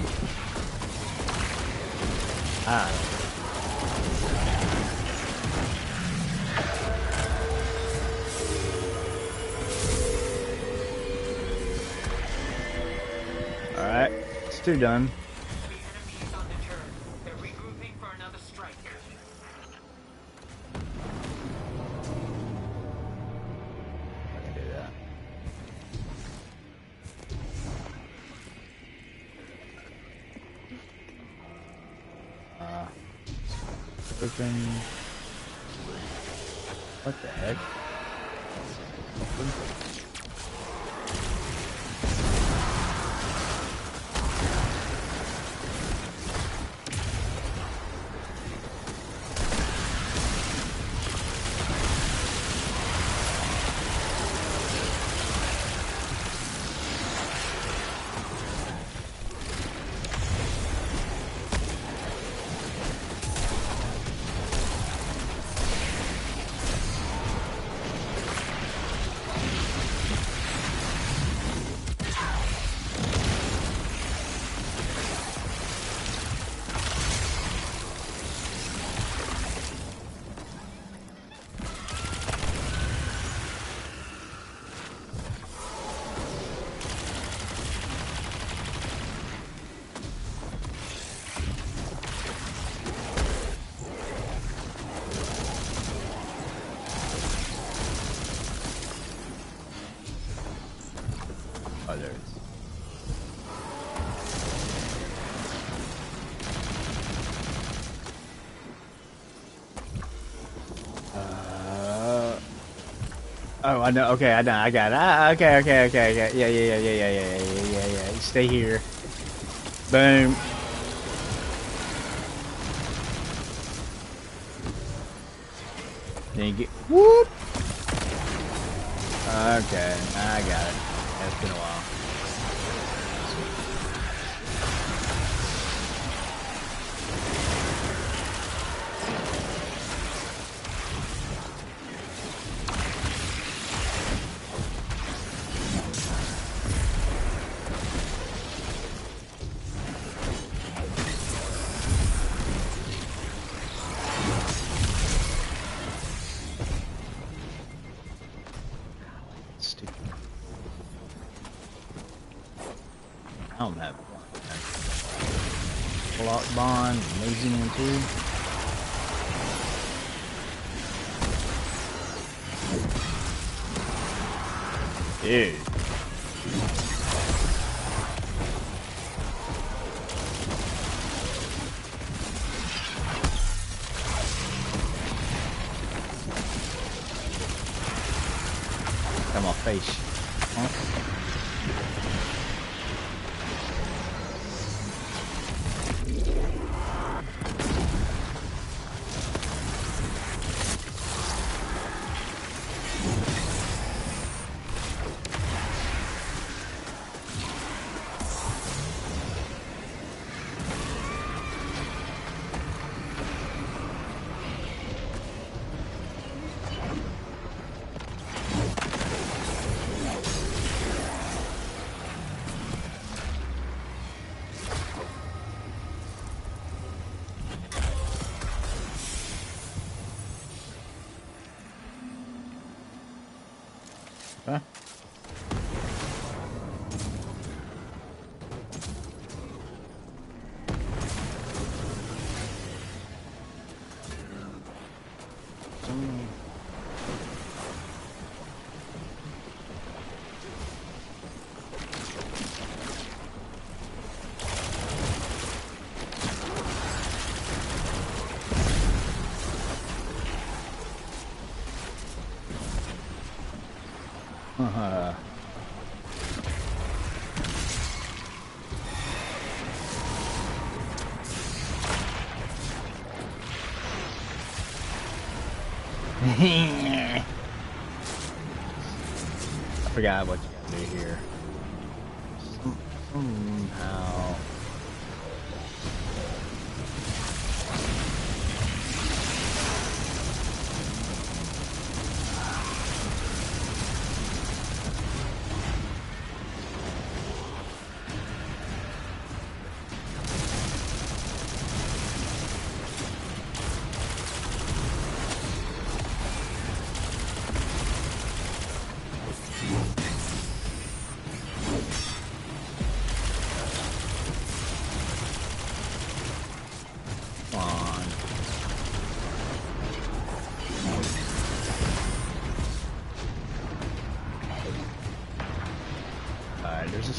Ah. Alright, it's 2 done. The enemy is undeterred. They're regrouping for another strike. I can do that. Freaking... What the heck? Oh, there it is. Oh, I know. Okay, I know. I got it. Ah, okay. Yeah. Stay here. Boom. Then you get whoop. Okay, I got it. It's been a while. Stupid. I don't have one. Block bond, amazing one too. Dude. Got my face. Huh? Okay. I forgot what you gotta do here. Somehow.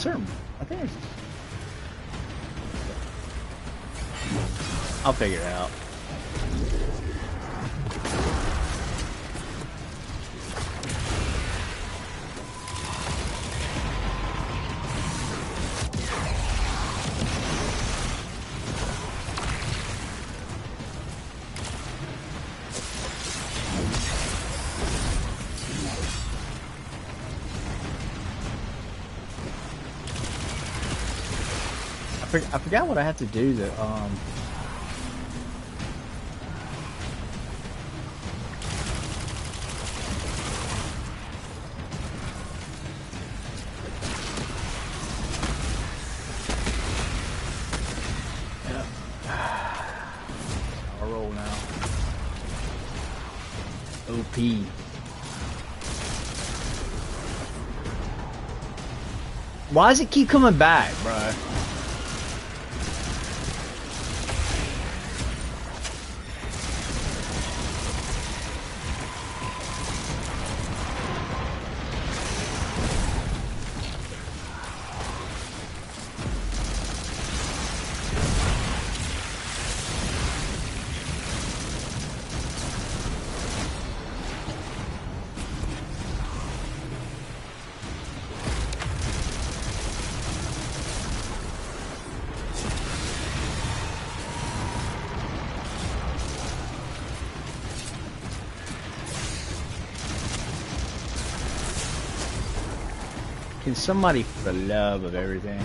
certain. I think it's. I'll figure it out. I forgot what I have to do to I'll roll now. OP. Why does it keep coming back, bro? Can somebody, for the love of everything,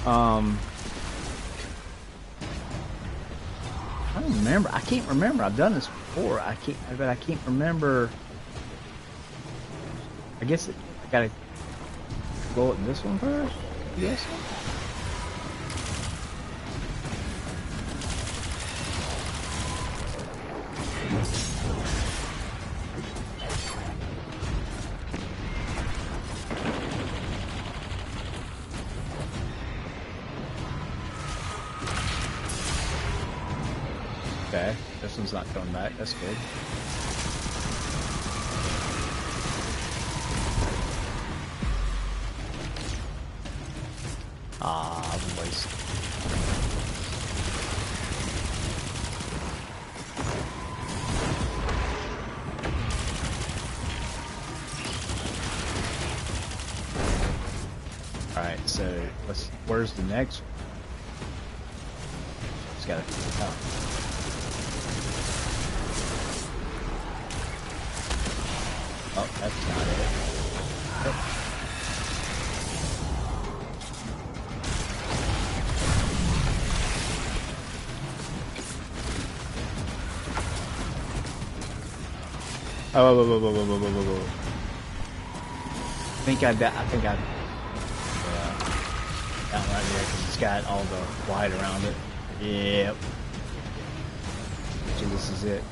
I don't remember. I can't remember. I've done this before. But I can't remember. I guess I gotta go with this one first. Yes. Okay, this one's not coming back. That's good. Ah, I'm wasting. All right, so where's the next one? Just gotta. Oh. Oh, that's not it. Oh, whoa. I think I that one right there because it's got all the white around it. Yep. So this is it.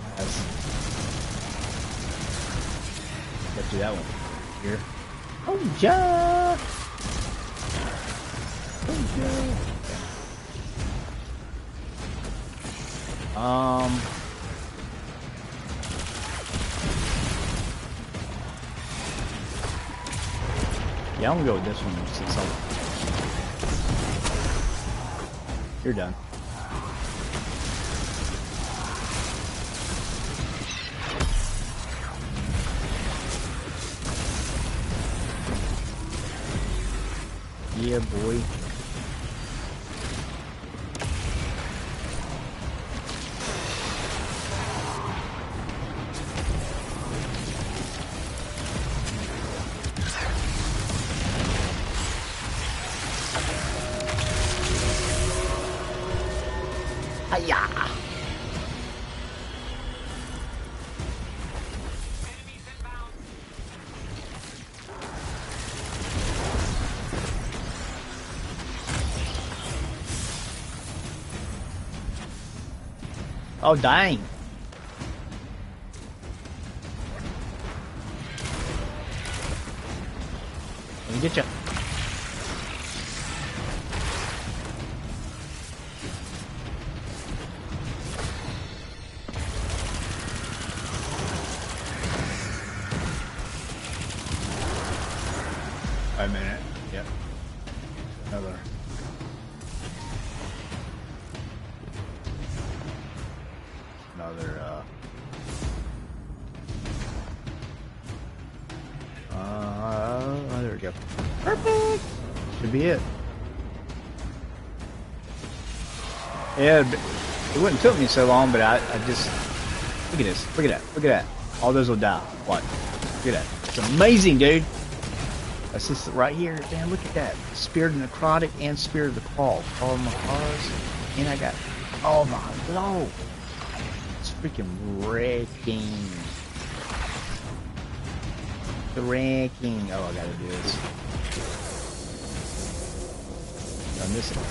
Let's do that one here. Oh, yeah. Yeah, I'm gonna go with this one since you're done. Yeah, boy. Hiya! Oh, dang. Let me get you. Wait a minute. Yep. Another. There we go. Perfect. Should be it. Yeah, it wouldn't took me so long, but I just look at this. Look at that. Look at that. All those will die. What? Look at that. It's amazing, dude. That's just right here. Damn, look at that. Spirit of necrotic and spirit of the claw. All of my claws. And I got. Oh my lord. It's freaking wrecking. The wrecking. Oh, I gotta do this. I'm missing.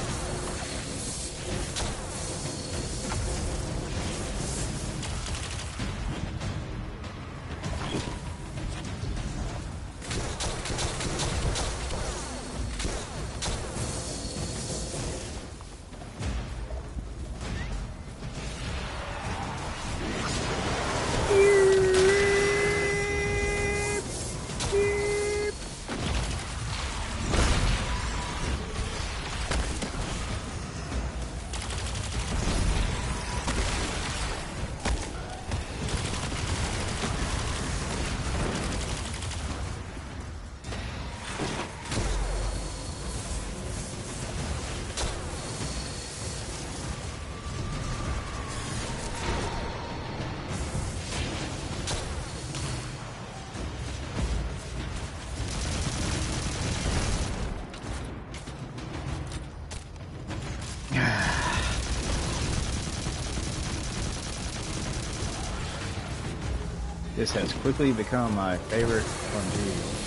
This has quickly become my favorite RPG.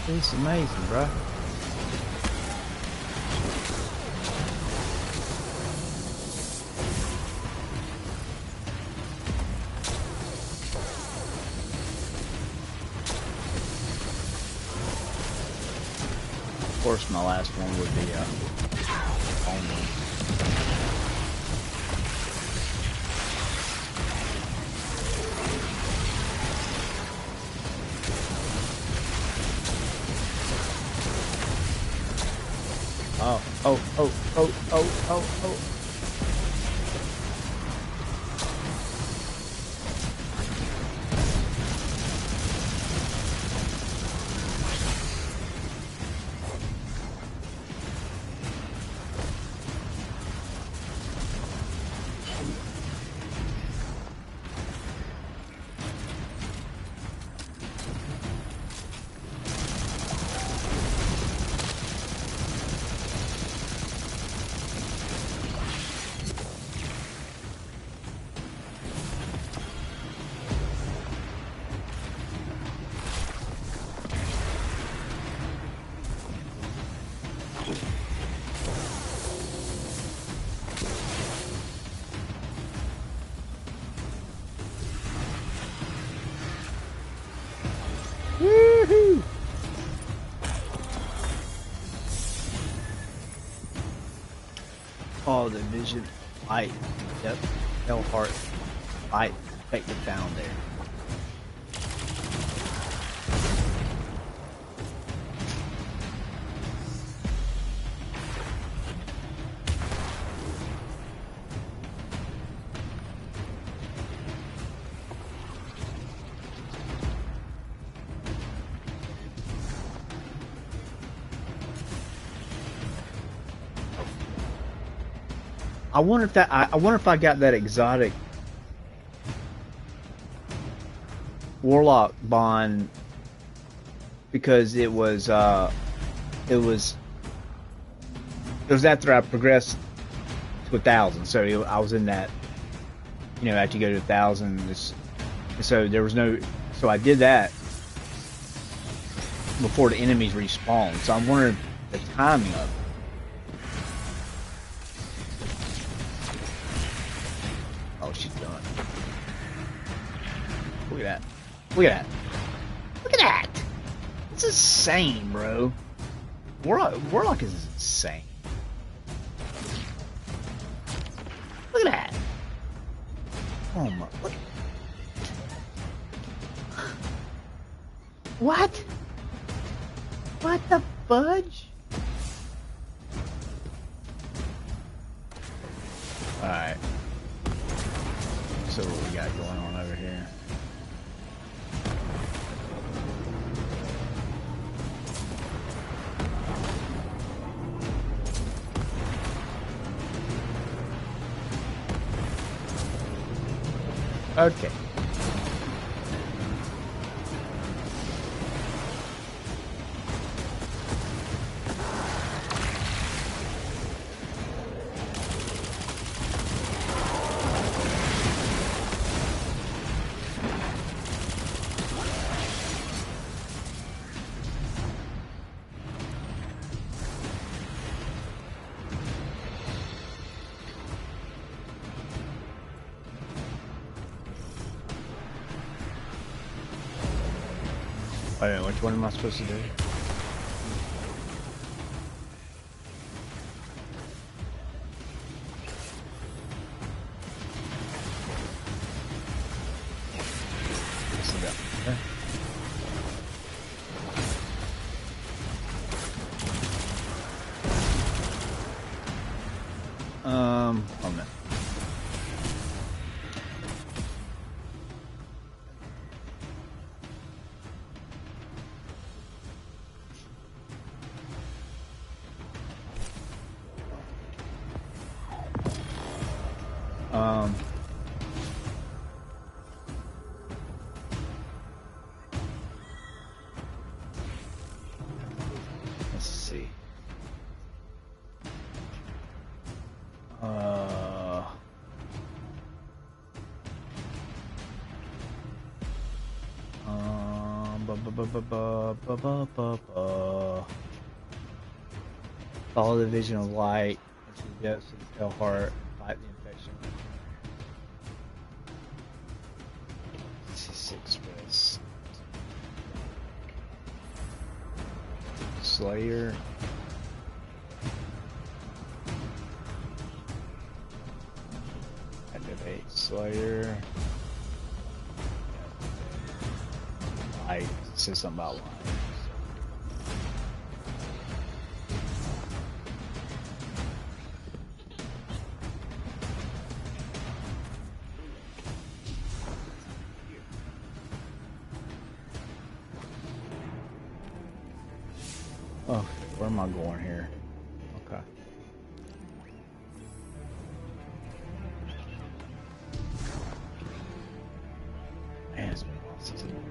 It's amazing, bro. Of course, my last one would be only. Oh. Woohoo! Oh, the vision. Light. Yep. Hell heart. Light. Effective down there. I wonder if that. I wonder if I got that exotic warlock bond because it was after I progressed to 1,000. So I was in that. You know, after you go to 1,000, so there was no. So I did that before the enemies respawn. So I'm wondering the timing of it. Oh, she's done. Look at that. Look at that. Look at that. It's insane, bro. Warlock is insane. Look at that. Oh my. Look. What? What the fudge? Alright. So what we got going on over here? Okay. Wait, which one am I supposed to do? Oh no. Let's see. Follow the vision of light into the depths of the pale heart. Fight the infection. 6 express. Slayer. Activate Slayer. Light. It says something about light. Oh, where am I going here? Okay. Man, it's been a while since I remember.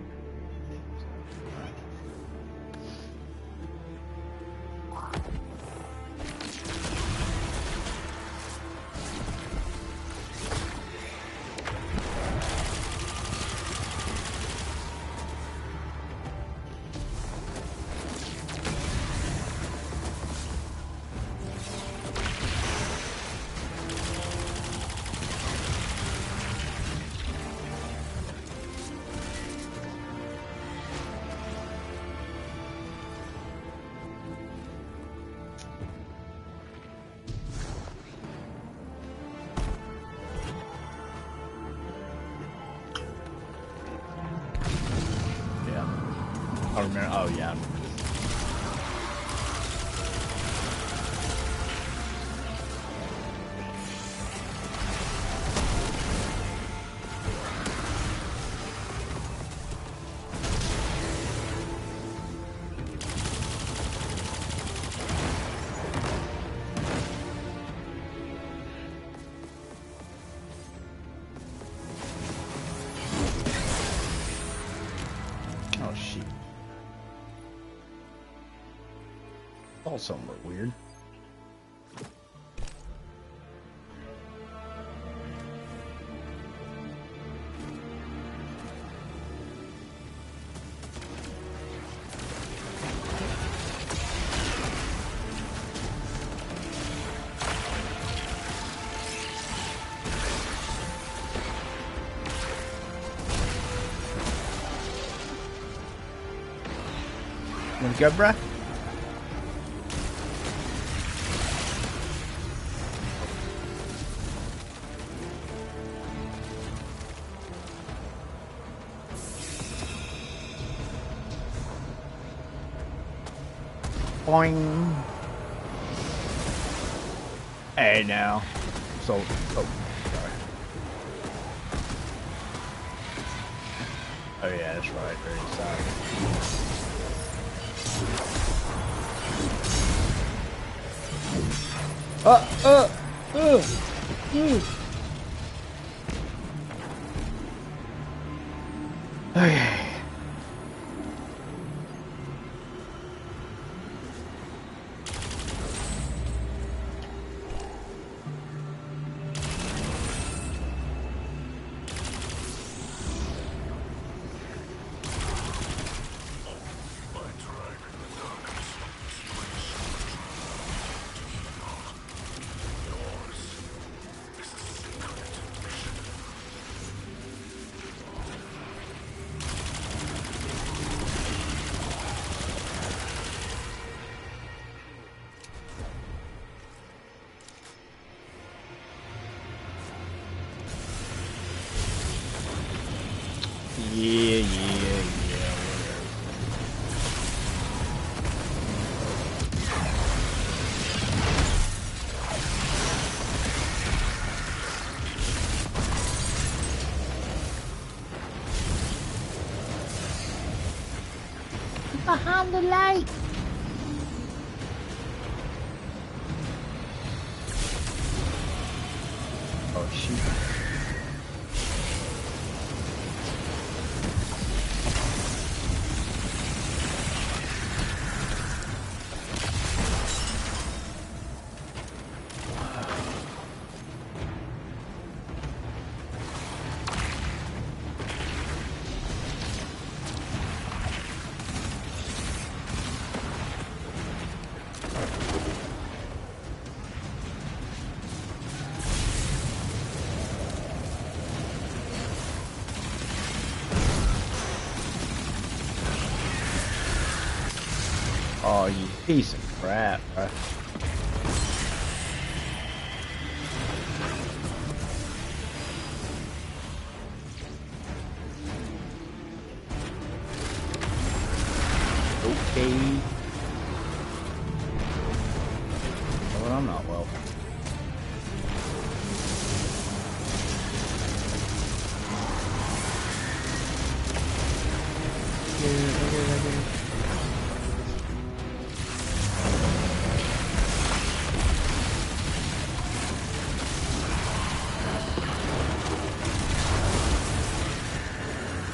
Oh yeah. Oh shit. Oh, something look weird. Wanna go, bruh? Boing. Hey now. So, oh, sorry. Oh yeah, that's right. Very excited. Okay. Yeah, whatever. Behind the light. Oh shoot. Oh, you piece of crap, bro. Okay. Well, I'm not welcome.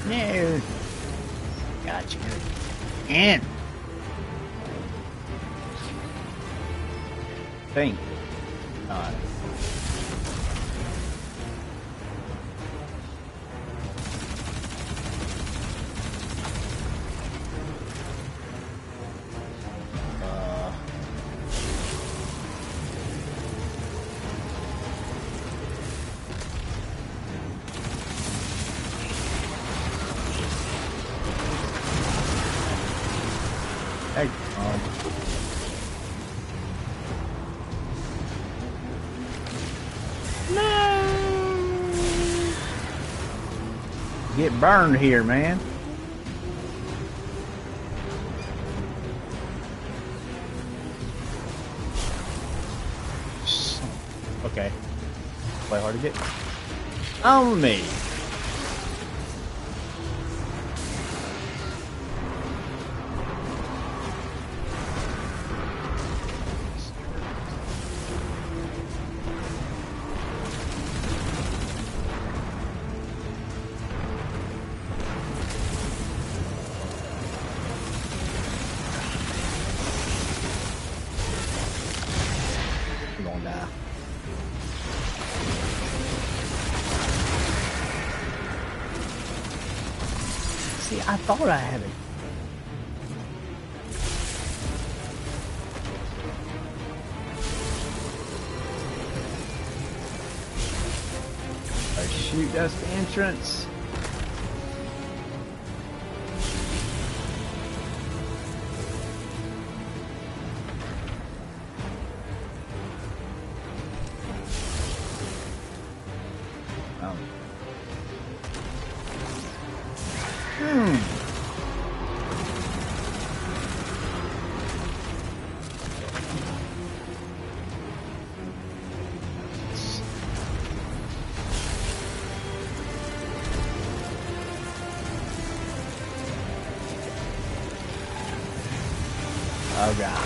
No. Gotcha. And think. Alright. Hey, no! Get burned here, man. Okay. Play hard to get. On me. See, I thought I had it. Oh shoot, that's the entrance. Oh god.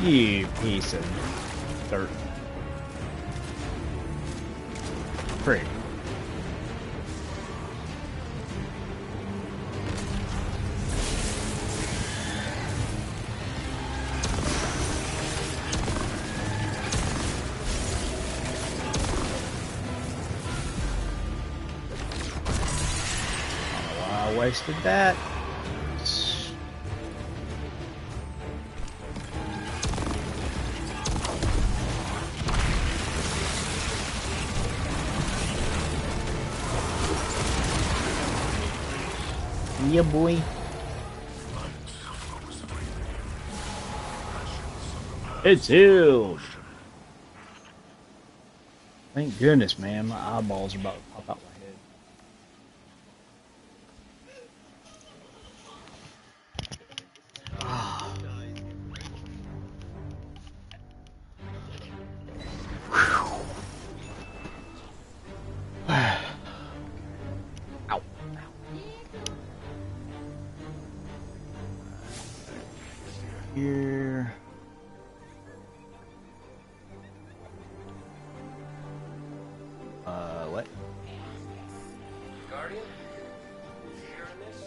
You piece of dirt. Prick. I don't know why I wasted that. Yeah, boy. It's healed. Thank goodness, man. My eyeballs are about to pop out my head. Ow. Here. What? Guardian? You hearing this?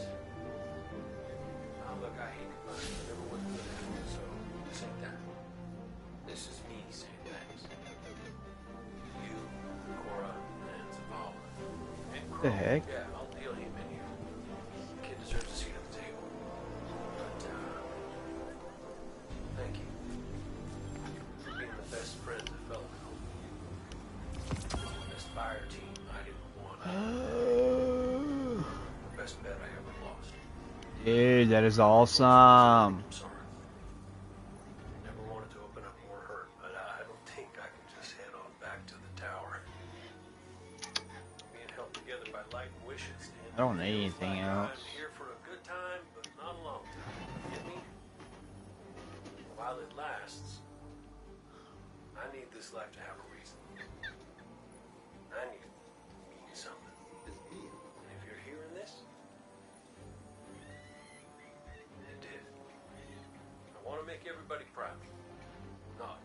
Oh, look, I hate to bust. I never was good at it, so this ain't that. This is me saying thanks. You, Cora, and Zavala. What the heck? Yeah, I'll deal him in here. The kid deserves a seat at the table. But, thank you. For being the best friends a fellow could hope for. Best fire team I didn't want. The best bet I ever lost. Dude, that is awesome. I'm sorry. Never wanted to open up more hurt, but I don't think I can just head on back to the tower. Being held together by light and wishes. I don't need anything else. I'm here for a good time, but not a long time. Get me? While it lasts, I need this life to have a reason. I need it to mean something. And if you're hearing this, it did. I want to make everybody proud. Not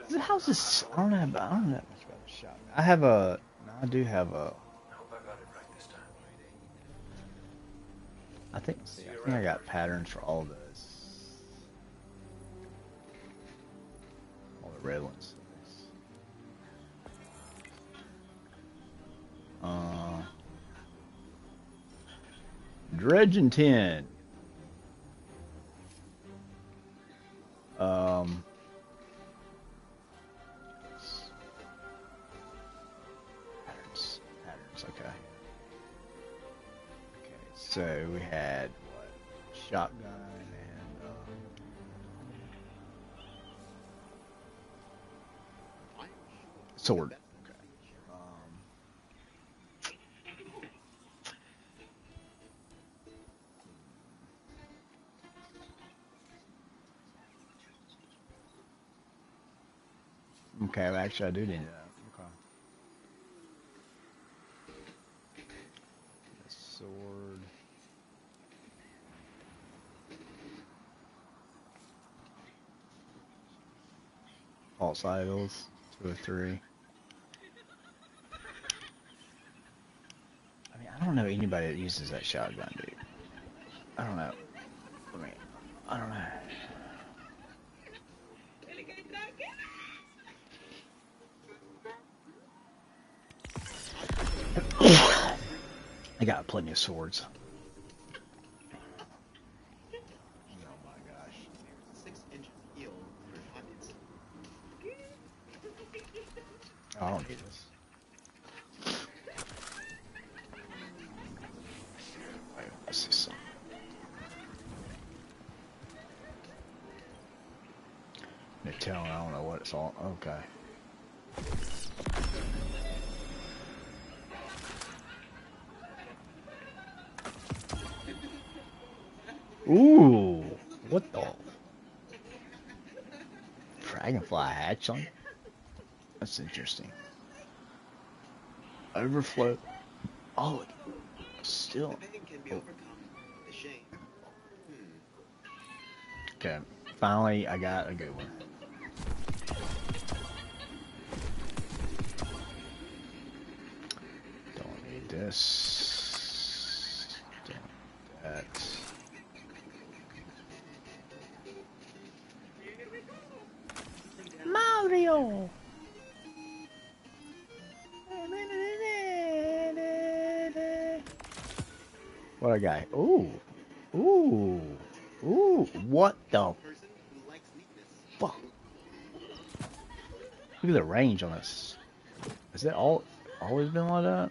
even. How's this? I don't have that much about the shot. I have a. No, I do have a. I hope I got it right this time. I think I got patterns for all those. All the red ones. Dredge and 10. Patterns, okay. Okay, so we had what? Shotgun and sword. Okay. Okay, well, actually I do need that. Okay. The sword. False idols, 2 or 3. I mean, I don't know anybody that uses that shotgun, dude. I don't know. I mean, I don't know. I got plenty of swords. Oh my gosh. I don't need this. Wait, let's see something. They're telling, I don't know what it's all. Okay. Ooh, what the? Dragonfly hatchling? That's interesting. Overflow. Oh, still. The pain can be overcome. The shame. Okay, finally I got a good one. Don't need this. Don't need that. Mario! What I got? Ooh. Ooh. Ooh. What the fuck? Look at the range on this. Is that always been like that?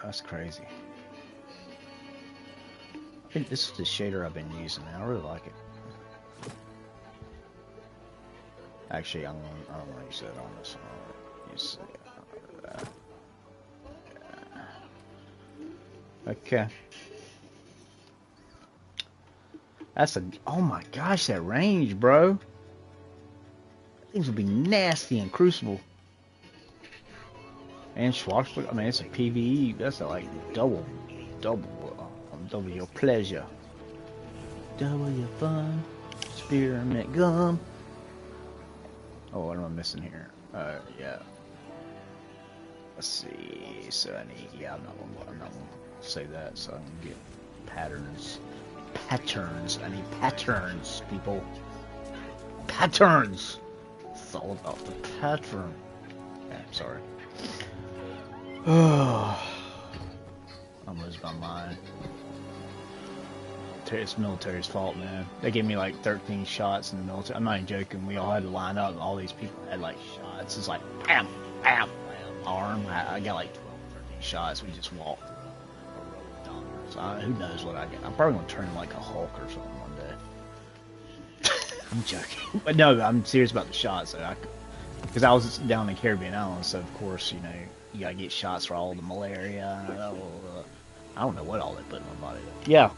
That's crazy. I think this is the shader I've been using, man. I really like it. Actually, I'm gonna use that on this one. Use that. Okay. That's a. Oh my gosh, that range, bro. Things would be nasty in Crucible. And Schwarzschild. I mean, it's a PvE. That's like double your pleasure. Double your fun. Spearmint gum. Oh, what am I missing here? Yeah. Let's see. So I need. Yeah, I'm not gonna say that. So I can get patterns. Patterns. I need patterns, people. Patterns. It's all about the pattern. Yeah, I'm sorry. I'm losing my mind. It's military's fault, man. They gave me like 13 shots in the military. I'm not even joking. We all had to line up. And all these people had like shots. It's like bam, bam, bam, arm. I got like 12, 13 shots. We just walked through a road. So who knows what I get? I'm probably gonna turn like a Hulk or something one day. I'm joking, but no, I'm serious about the shots. So because I was down in Caribbean Islands, so of course you gotta get shots for all the malaria. I don't know what all they put in my body. Yeah.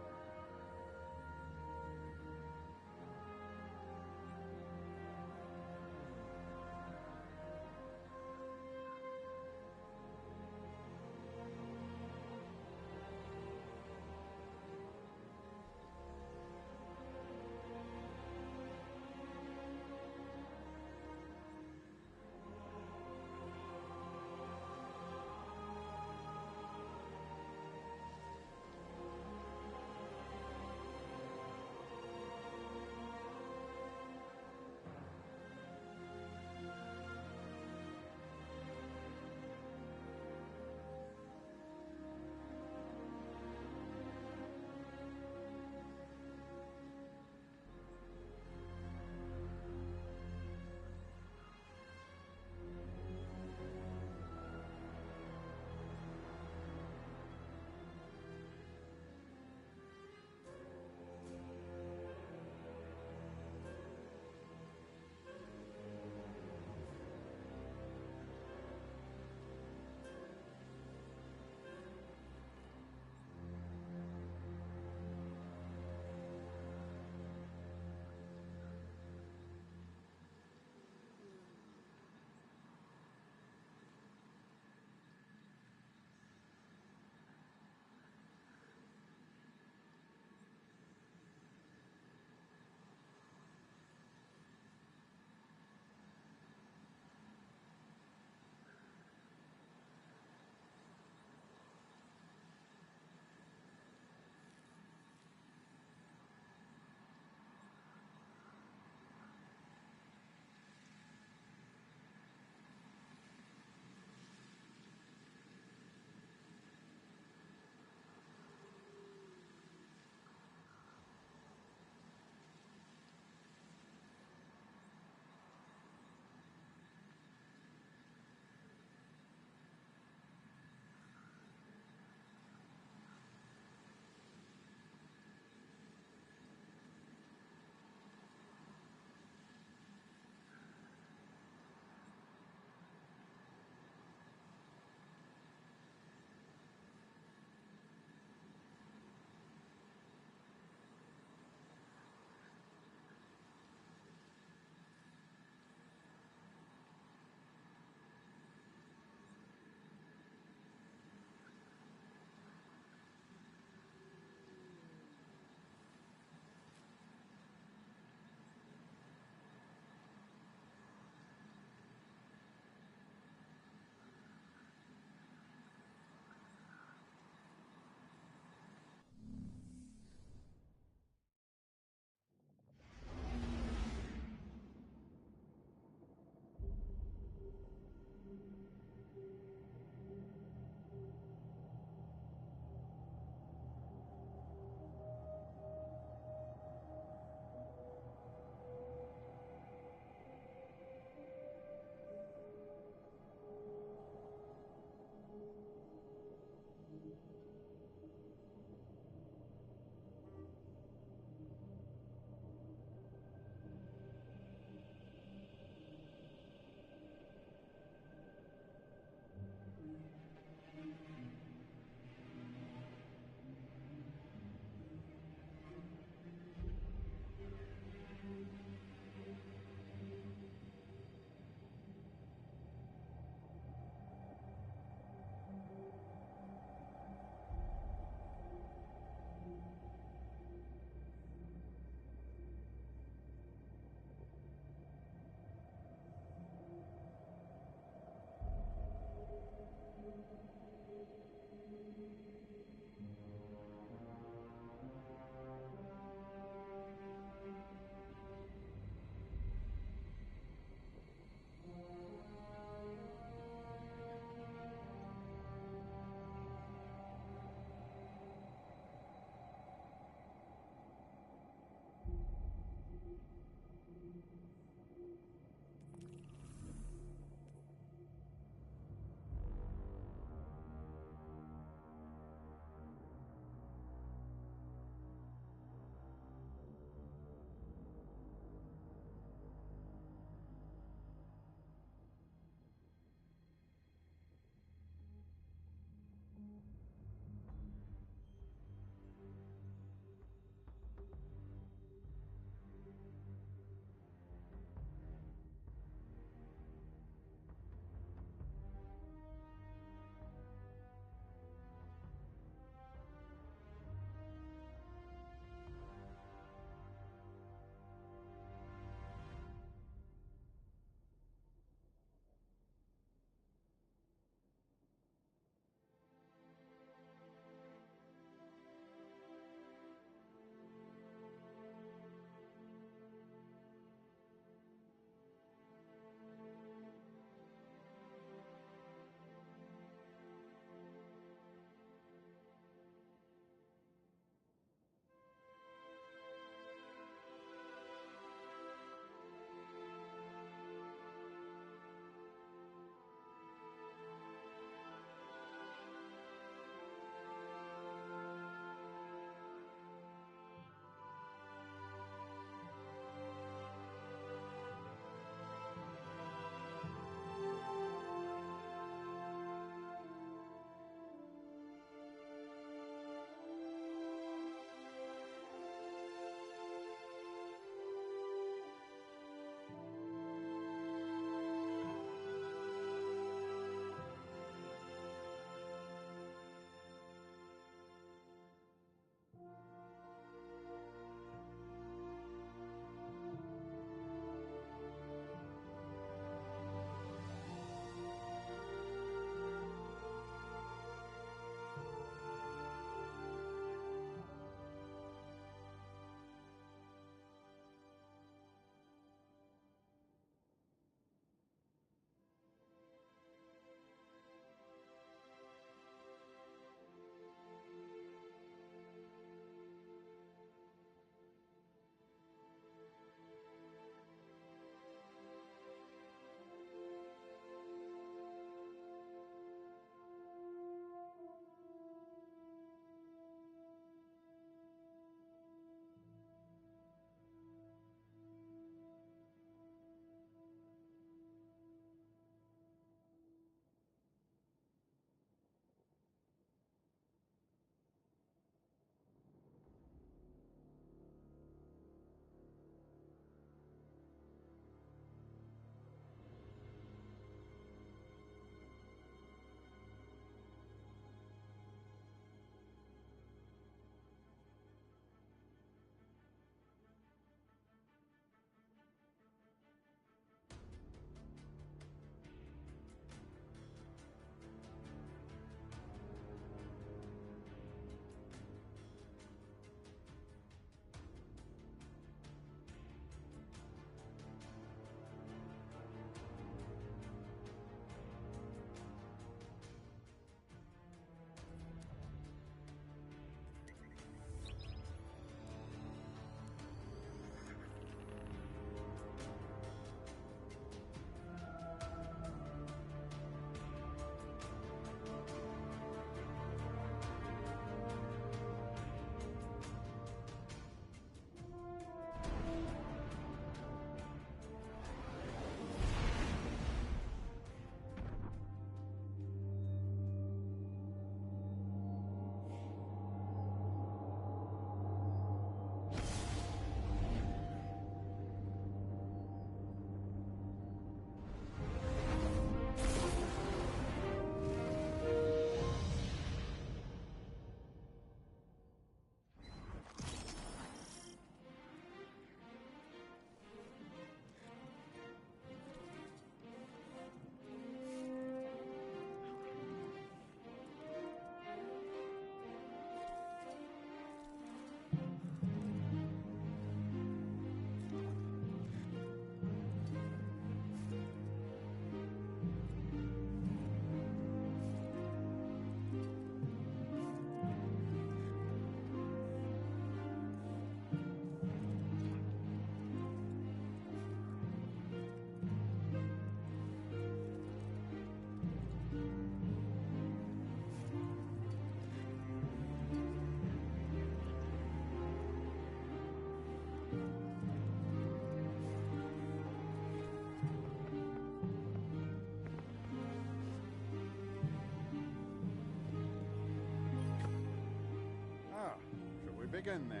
Begin then.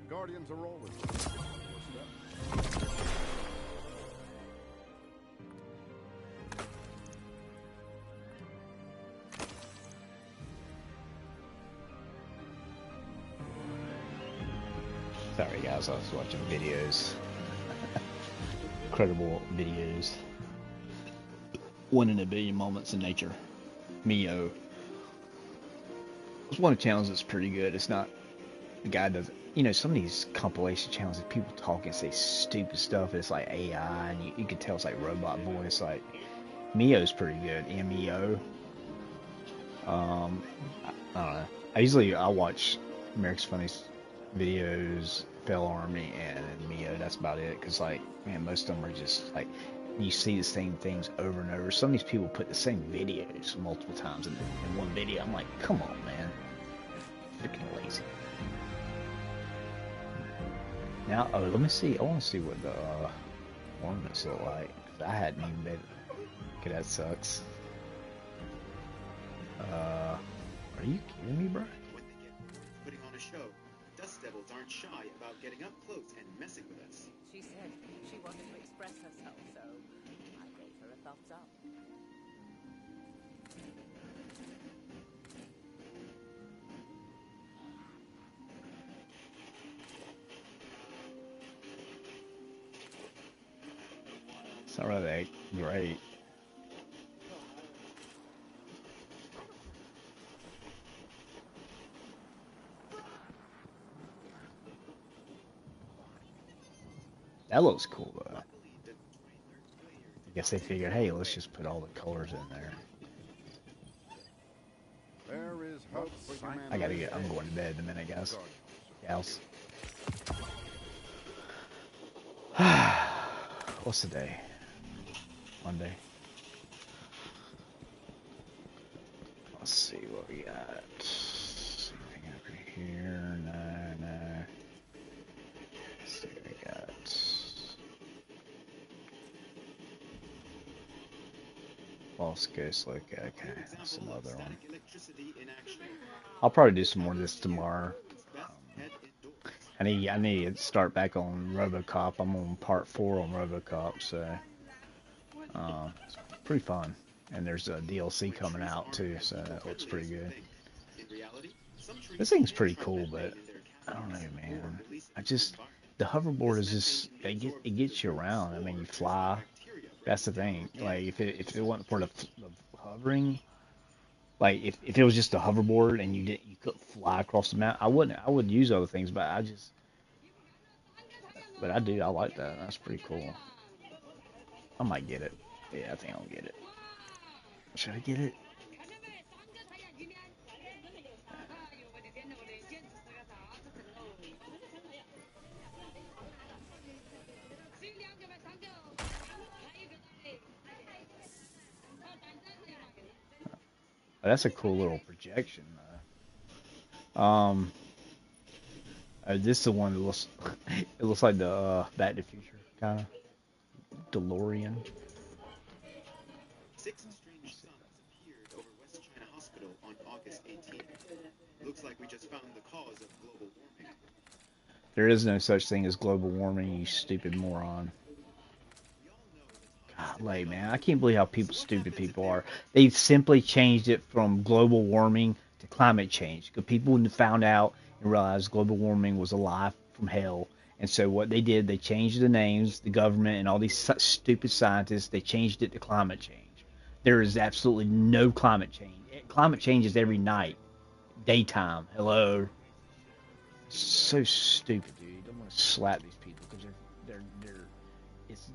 Guardians are always Sorry guys, I was watching videos. Incredible videos. 1 in a billion moments in nature. Mio. It's one of the channels that's pretty good. It's not, the guy doesn't, you know, some of these compilation channels that people talk and say stupid stuff. It's like AI, and you can tell it's like robot voice. Like Mio's pretty good. MEO. I don't know. I watch America's Funniest Videos, Fell Army, and Mio. That's about it. Cause like, man, most of them are just like, you see the same things over and over. Some of these people put the same videos multiple times in one video. I'm like, come on, man. Freaking lazy. Now, oh, let me see. I want to see what the ornaments look like. I hadn't even been. Okay, that sucks. Are you kidding me, bro? When they get putting on a show, dust devils aren't shy about getting up close and messing with us. She said she wanted to express herself, so I gave her a thumbs up. It's not really great. That looks cool though. I guess they figured, hey, let's just put all the colors in there. There is hope for humanity. I gotta get, I'm going to bed in a minute, guys. Gals. What's the day? Monday. Let's see what we got. Anything over here? No. Let's see what we got. False ghost look. Okay, that's another one. I'll probably do some more of this tomorrow. I need to start back on RoboCop. I'm on part 4 on RoboCop, so it's pretty fun. And there's a DLC coming out too, so that looks pretty good. This thing's pretty cool, but I don't know, man. The hoverboard is just, it gets you around. I mean, you fly. That's the thing. Like if it wasn't for the hovering, like if it was just a hoverboard and you could fly across the map, I would use other things, but I like that. That's pretty cool. I might get it. Yeah, I think I'll get it. Should I get it? That's a cool little projection. This is the one that looks. It looks like the Back to the Future kind of DeLorean. 6 strange suns appeared over West China Hospital on August 18th. Looks like we just found the cause of global warming. There is no such thing as global warming, you stupid moron. Golly, man, I can't believe how stupid people are. They simply changed it from global warming to climate change. Because people found out and realized global warming was a lie from hell. And so what they did, they changed the names, the government, and all these stupid scientists, they changed it to climate change. There is absolutely no climate change. Climate changes every night, daytime. Hello. So stupid, dude. I'm going to slap these people because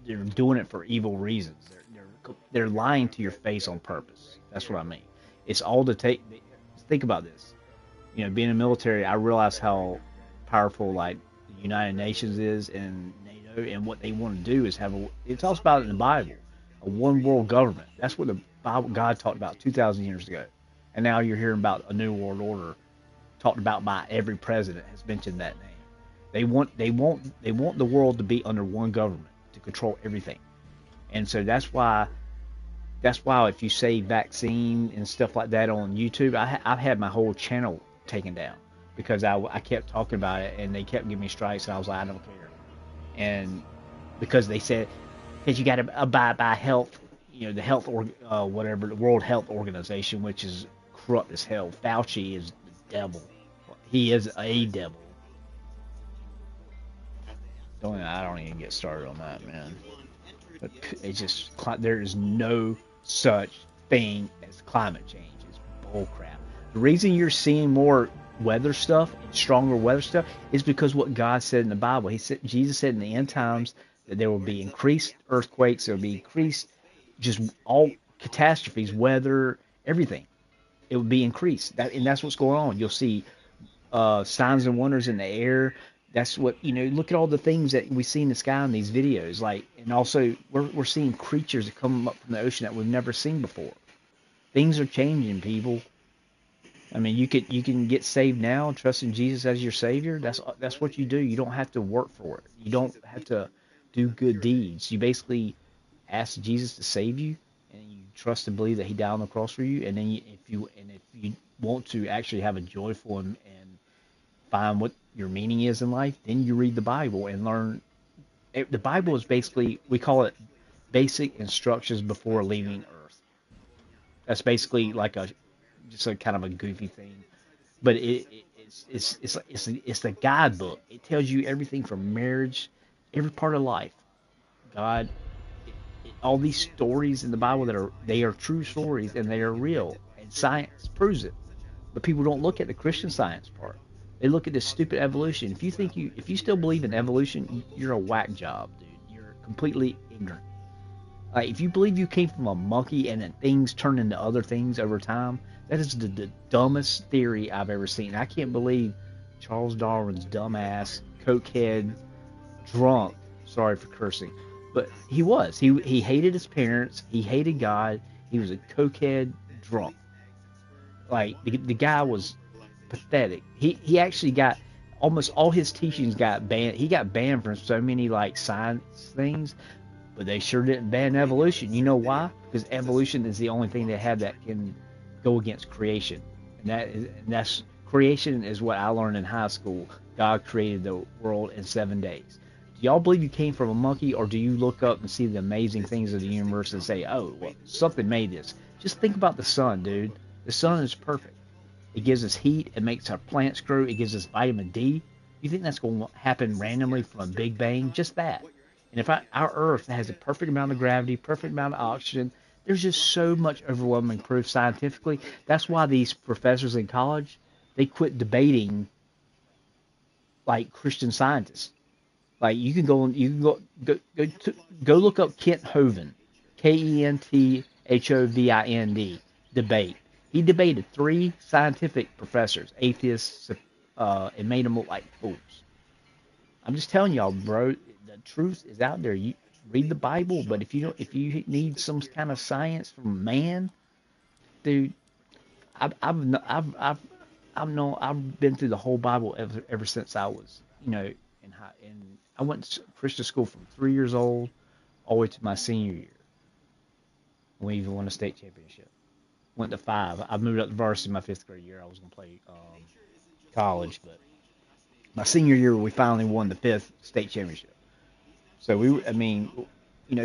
they're doing it for evil reasons. They're lying to your face on purpose. That's what I mean. It's all to take. Think about this. You know, being in the military, I realize how powerful like the United Nations is and NATO, and what they want to do is have it talks about it in the Bible, a one world government. That's what the Bible God talked about 2,000 years ago, and now you're hearing about a new world order talked about by every president has mentioned that name. They want the world to be under one government to control everything, and so that's why if you say vaccine and stuff like that on YouTube, I've had my whole channel taken down because I kept talking about it, and they kept giving me strikes, and I was like, I don't care. And because they said, because you got to abide by health, the health or whatever, the World Health Organization, which is corrupt as hell. Fauci is the devil. He is a devil. I don't even get started on that, man. But it's just, there is no such thing as climate change. It's bullcrap. The reason you're seeing more weather stuff and stronger weather stuff is because what God said in the Bible. Jesus said in the end times that there will be increased earthquakes, there will be increased just all catastrophes, weather, everything. It will be increased. And that's what's going on. You'll see signs and wonders in the air. That's what, look at all the things that we see in the sky in these videos. And also we're seeing creatures that come up from the ocean that we've never seen before. Things are changing, people. I mean, you can get saved now, trust in Jesus as your Savior. That's what you do. You don't have to work for it. You don't have to do good deeds. You basically ask Jesus to save you, and you trust and believe that He died on the cross for you. And then if you want to actually have a joyful and find what your meaning is in life, then you read the Bible and learn. The Bible is basically, we call it basic instructions before leaving Earth. That's basically like just a kind of a goofy thing, but it's the guidebook. It tells you everything from marriage, every part of life. God, all these stories in the Bible they are true stories and they are real, and science proves it. But people don't look at the Christian science part. They look at this stupid evolution. If you still believe in evolution, you're a whack job, dude. You're completely ignorant. Like, if you believe you came from a monkey and then things turn into other things over time, that is the dumbest theory I've ever seen. I can't believe Charles Darwin's dumbass, cokehead, drunk. Sorry for cursing, but he was. He hated his parents. He hated God. He was a cokehead drunk. Like, the guy was pathetic. He actually got almost all his teachings got banned. He got banned from so many like science things, but they sure didn't ban evolution. You know why? Because evolution is the only thing they have that can go against creation, and that's creation is what I learned in high school. God created the world in 7 days. Do y'all believe you came from a monkey, or do you look up and see the amazing things of the universe and say, "Oh, well, something made this"? Just think about the sun, dude. The sun is perfect. It gives us heat. It makes our plants grow. It gives us vitamin D. You think that's going to happen randomly from a big bang? Just that. And if our Earth has a perfect amount of gravity, perfect amount of oxygen, there's just so much overwhelming proof scientifically. That's why these professors in college, they quit debating like Christian scientists. Like, you can go look up Kent Hovind, KentHovind debate. He debated 3 scientific professors, atheists, and made them look like fools. I'm just telling y'all, bro. The truth is out there. You read the Bible, but if you need some kind of science from man, dude, I've been through the whole Bible ever since I was, and I went to Christian school from 3 years old all the way to my senior year. We even won a state championship. Went to 5. I moved up to varsity my 5th grade year. I was gonna play college, but my senior year we finally won the 5th state championship. So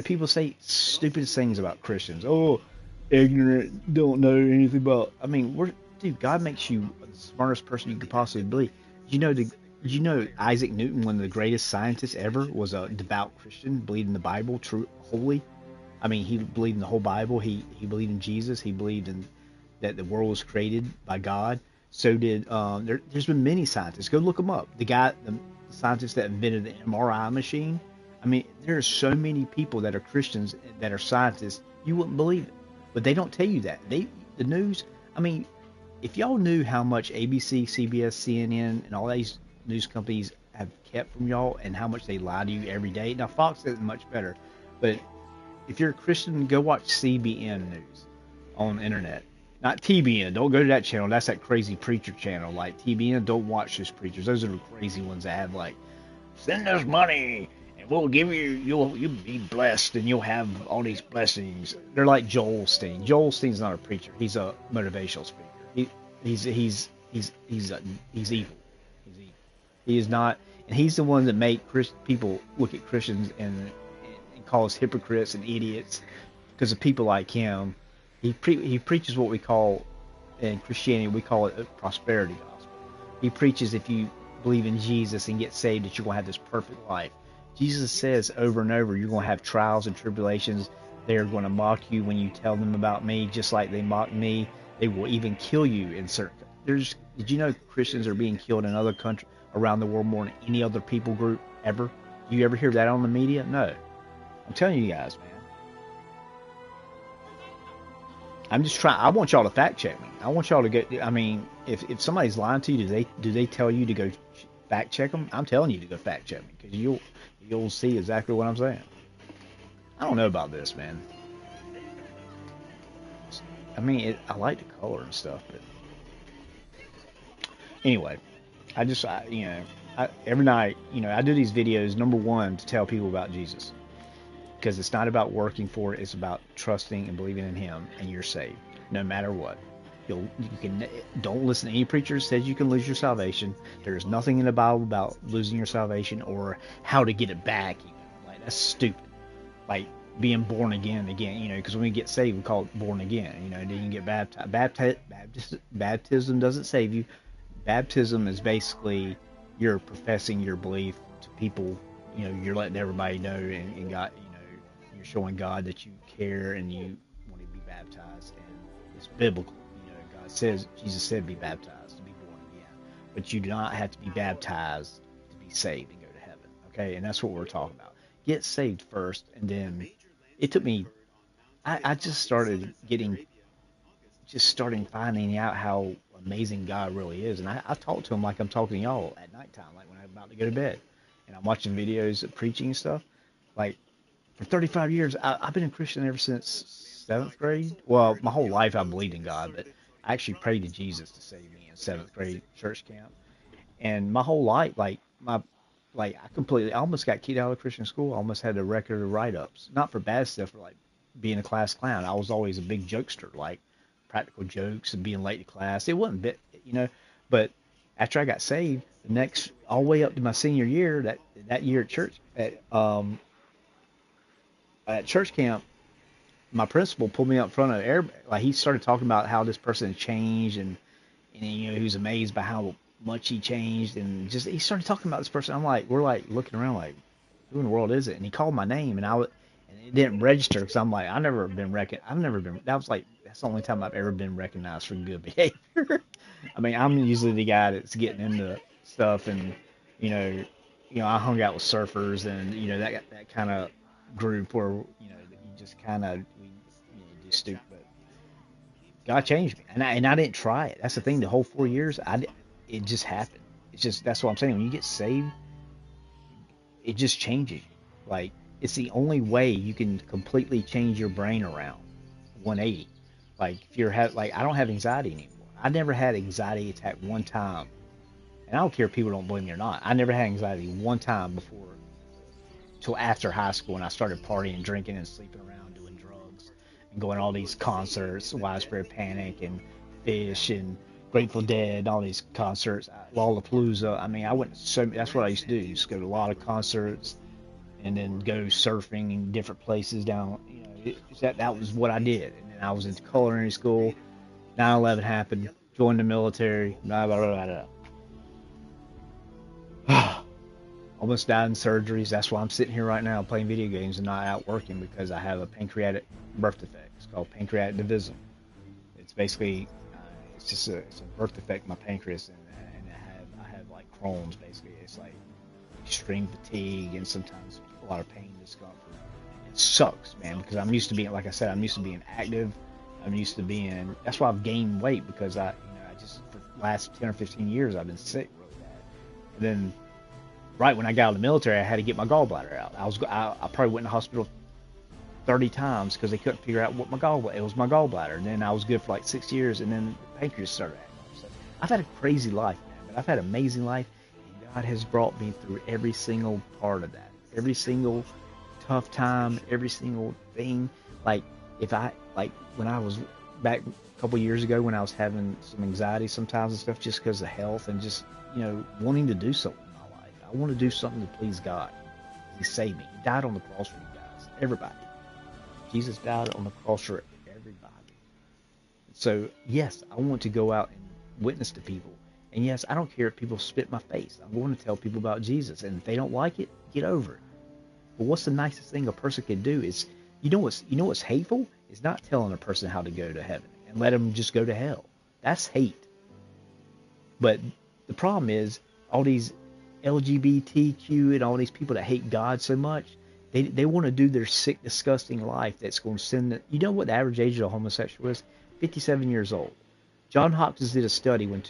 people say stupid things about Christians. Oh, ignorant, don't know anything about. Dude, God makes you the smartest person you could possibly be. Did you know Isaac Newton, one of the greatest scientists ever, was a devout Christian, believed in the Bible, true, holy. He believed in the whole Bible. He believed in Jesus. He believed in that the world was created by God. So did there's been many scientists. Go look them up. The scientist that invented the MRI machine. There are so many people that are Christians that are scientists. You wouldn't believe it, but they don't tell you that. The news. If y'all knew how much ABC, CBS, CNN, and all these news companies have kept from y'all, and how much they lie to you every day. Now Fox isn't much better, but if you're a Christian, go watch CBN News on the internet. Not TBN. Don't go to that channel. That's that crazy preacher channel. Like TBN, don't watch those preachers. Those are the crazy ones that have like, send us money and we'll give you'll be blessed and you'll have all these blessings. They're like Joel Osteen. Joel Osteen's not a preacher. He's a motivational speaker. He's evil. Is he? He is not, and he's the one that make people look at Christians and call us hypocrites and idiots because of people like him. He preaches what we call in Christianity, we call it a prosperity gospel. He preaches if you believe in Jesus and get saved that you're going to have this perfect life. Jesus says over and over, you're going to have trials and tribulations. They're going to mock you when you tell them about me, just like they mocked me. They will even kill you in certain. Did you know Christians are being killed in other countries around the world more than any other people group ever? Do you ever hear that on the media? No. I'm telling you guys, man. I'm just trying. I want y'all to fact check me. I want y'all to get. I mean, if somebody's lying to you, do they tell you to go fact check them? I'm telling you to go fact check me because you'll see exactly what I'm saying. I don't know about this, man. I mean, I like the color and stuff, but anyway, every night, I do these videos. Number one, to tell people about Jesus. Because it's not about working for it, it's about trusting and believing in Him, and you're saved, no matter what. Don't listen to any preacher who says you can lose your salvation. There is nothing in the Bible about losing your salvation or how to get it back. Like, that's stupid. Like being born again, because when we get saved, we call it born again. Then you can get baptized. Baptism doesn't save you. Baptism is basically you're professing your belief to people. You're letting everybody know, and God. You're showing God that you care and you want to be baptized, and it's biblical. Jesus said be baptized to be born again, but you do not have to be baptized to be saved and go to heaven. Okay, and that's what we're talking about. Get saved first, and then it took me. I just started finding out how amazing God really is, and I talk to Him like I'm talking to y'all at nighttime, like when I'm about to go to bed, and I'm watching videos of preaching and stuff, like. For 35 years, I've been a Christian ever since 7th grade. Well, my whole life I believed in God, but I actually prayed to Jesus to save me in 7th grade church camp. And my whole life, I almost got kicked out of Christian school. I almost had a record of write-ups. Not for bad stuff, for like being a class clown. I was always a big jokester, like practical jokes and being late to class. It wasn't bit, but after I got saved, all the way up to my senior year, that year at church, at church camp, my principal pulled me up in front of everybody. Like, he started talking about how this person had changed, and he was amazed by how much he changed, and just he started talking about this person. We're like looking around like, who in the world is it? And he called my name, and it didn't register because I'm like, that's the only time I've ever been recognized for good behavior. I mean, I'm usually the guy that's getting into stuff, and I hung out with surfers, and that kind of group where you just kind of do stupid. But God changed me, and I didn't try it. That's the thing. The whole 4 years, it just happened. It's just, that's what I'm saying. When you get saved, it just changes you. Like, it's the only way you can completely change your brain around 180. Like, I don't have anxiety anymore. I never had anxiety attack one time, and I don't care if people don't believe me or not. I never had anxiety one time before, till after high school, when I started partying and drinking and sleeping around, doing drugs, and going to all these concerts, Widespread Panic and Fish and Grateful Dead, and all these concerts, Lollapalooza. I mean, that's what I used to do. Just go to a lot of concerts, and then go surfing in different places down. That was what I did. And then I was in culinary school. 9/11 happened. Joined the military. Blah blah blah blah. Almost died in surgeries. That's why I'm sitting here right now playing video games and not out working, because I have a pancreatic birth defect. It's called pancreatic divisum. It's basically it's a birth defect in my pancreas, and I have like Crohn's. Basically, it's like extreme fatigue and sometimes a lot of pain and discomfort. It sucks, man, because I'm used to being, like I said, I'm used to being active. That's why I've gained weight, because I just, for the last 10 or 15 years, I've been sick really bad. And then right when I got out of the military, I had to get my gallbladder out. I probably went in the hospital 30 times because they couldn't figure out what it was my gallbladder. And then I was good for like 6 years, and then the pancreas started acting up. So I've had a crazy life, man, but I've had an amazing life, and God has brought me through every single part of that. Every single tough time, every single thing. Like, when I was back a couple years ago when I was having some anxiety sometimes and stuff just because of health and just, wanting to do something in my life. I want to do something to please God. He saved me. He died on the cross for you guys, everybody. Jesus died on the cross for everybody. So, yes, I want to go out and witness to people. And yes, I don't care if people spit in my face. I'm going to tell people about Jesus. And if they don't like it, get over it. But what's the nicest thing a person can do is, what's hateful? Is not telling a person how to go to heaven and let them just go to hell. That's hate. But the problem is all these LGBTQ and all these people that hate God so much, they want to do their sick, disgusting life that's going to send them. You know what the average age of a homosexual is? 57 years old. John Hopkins did a study I'm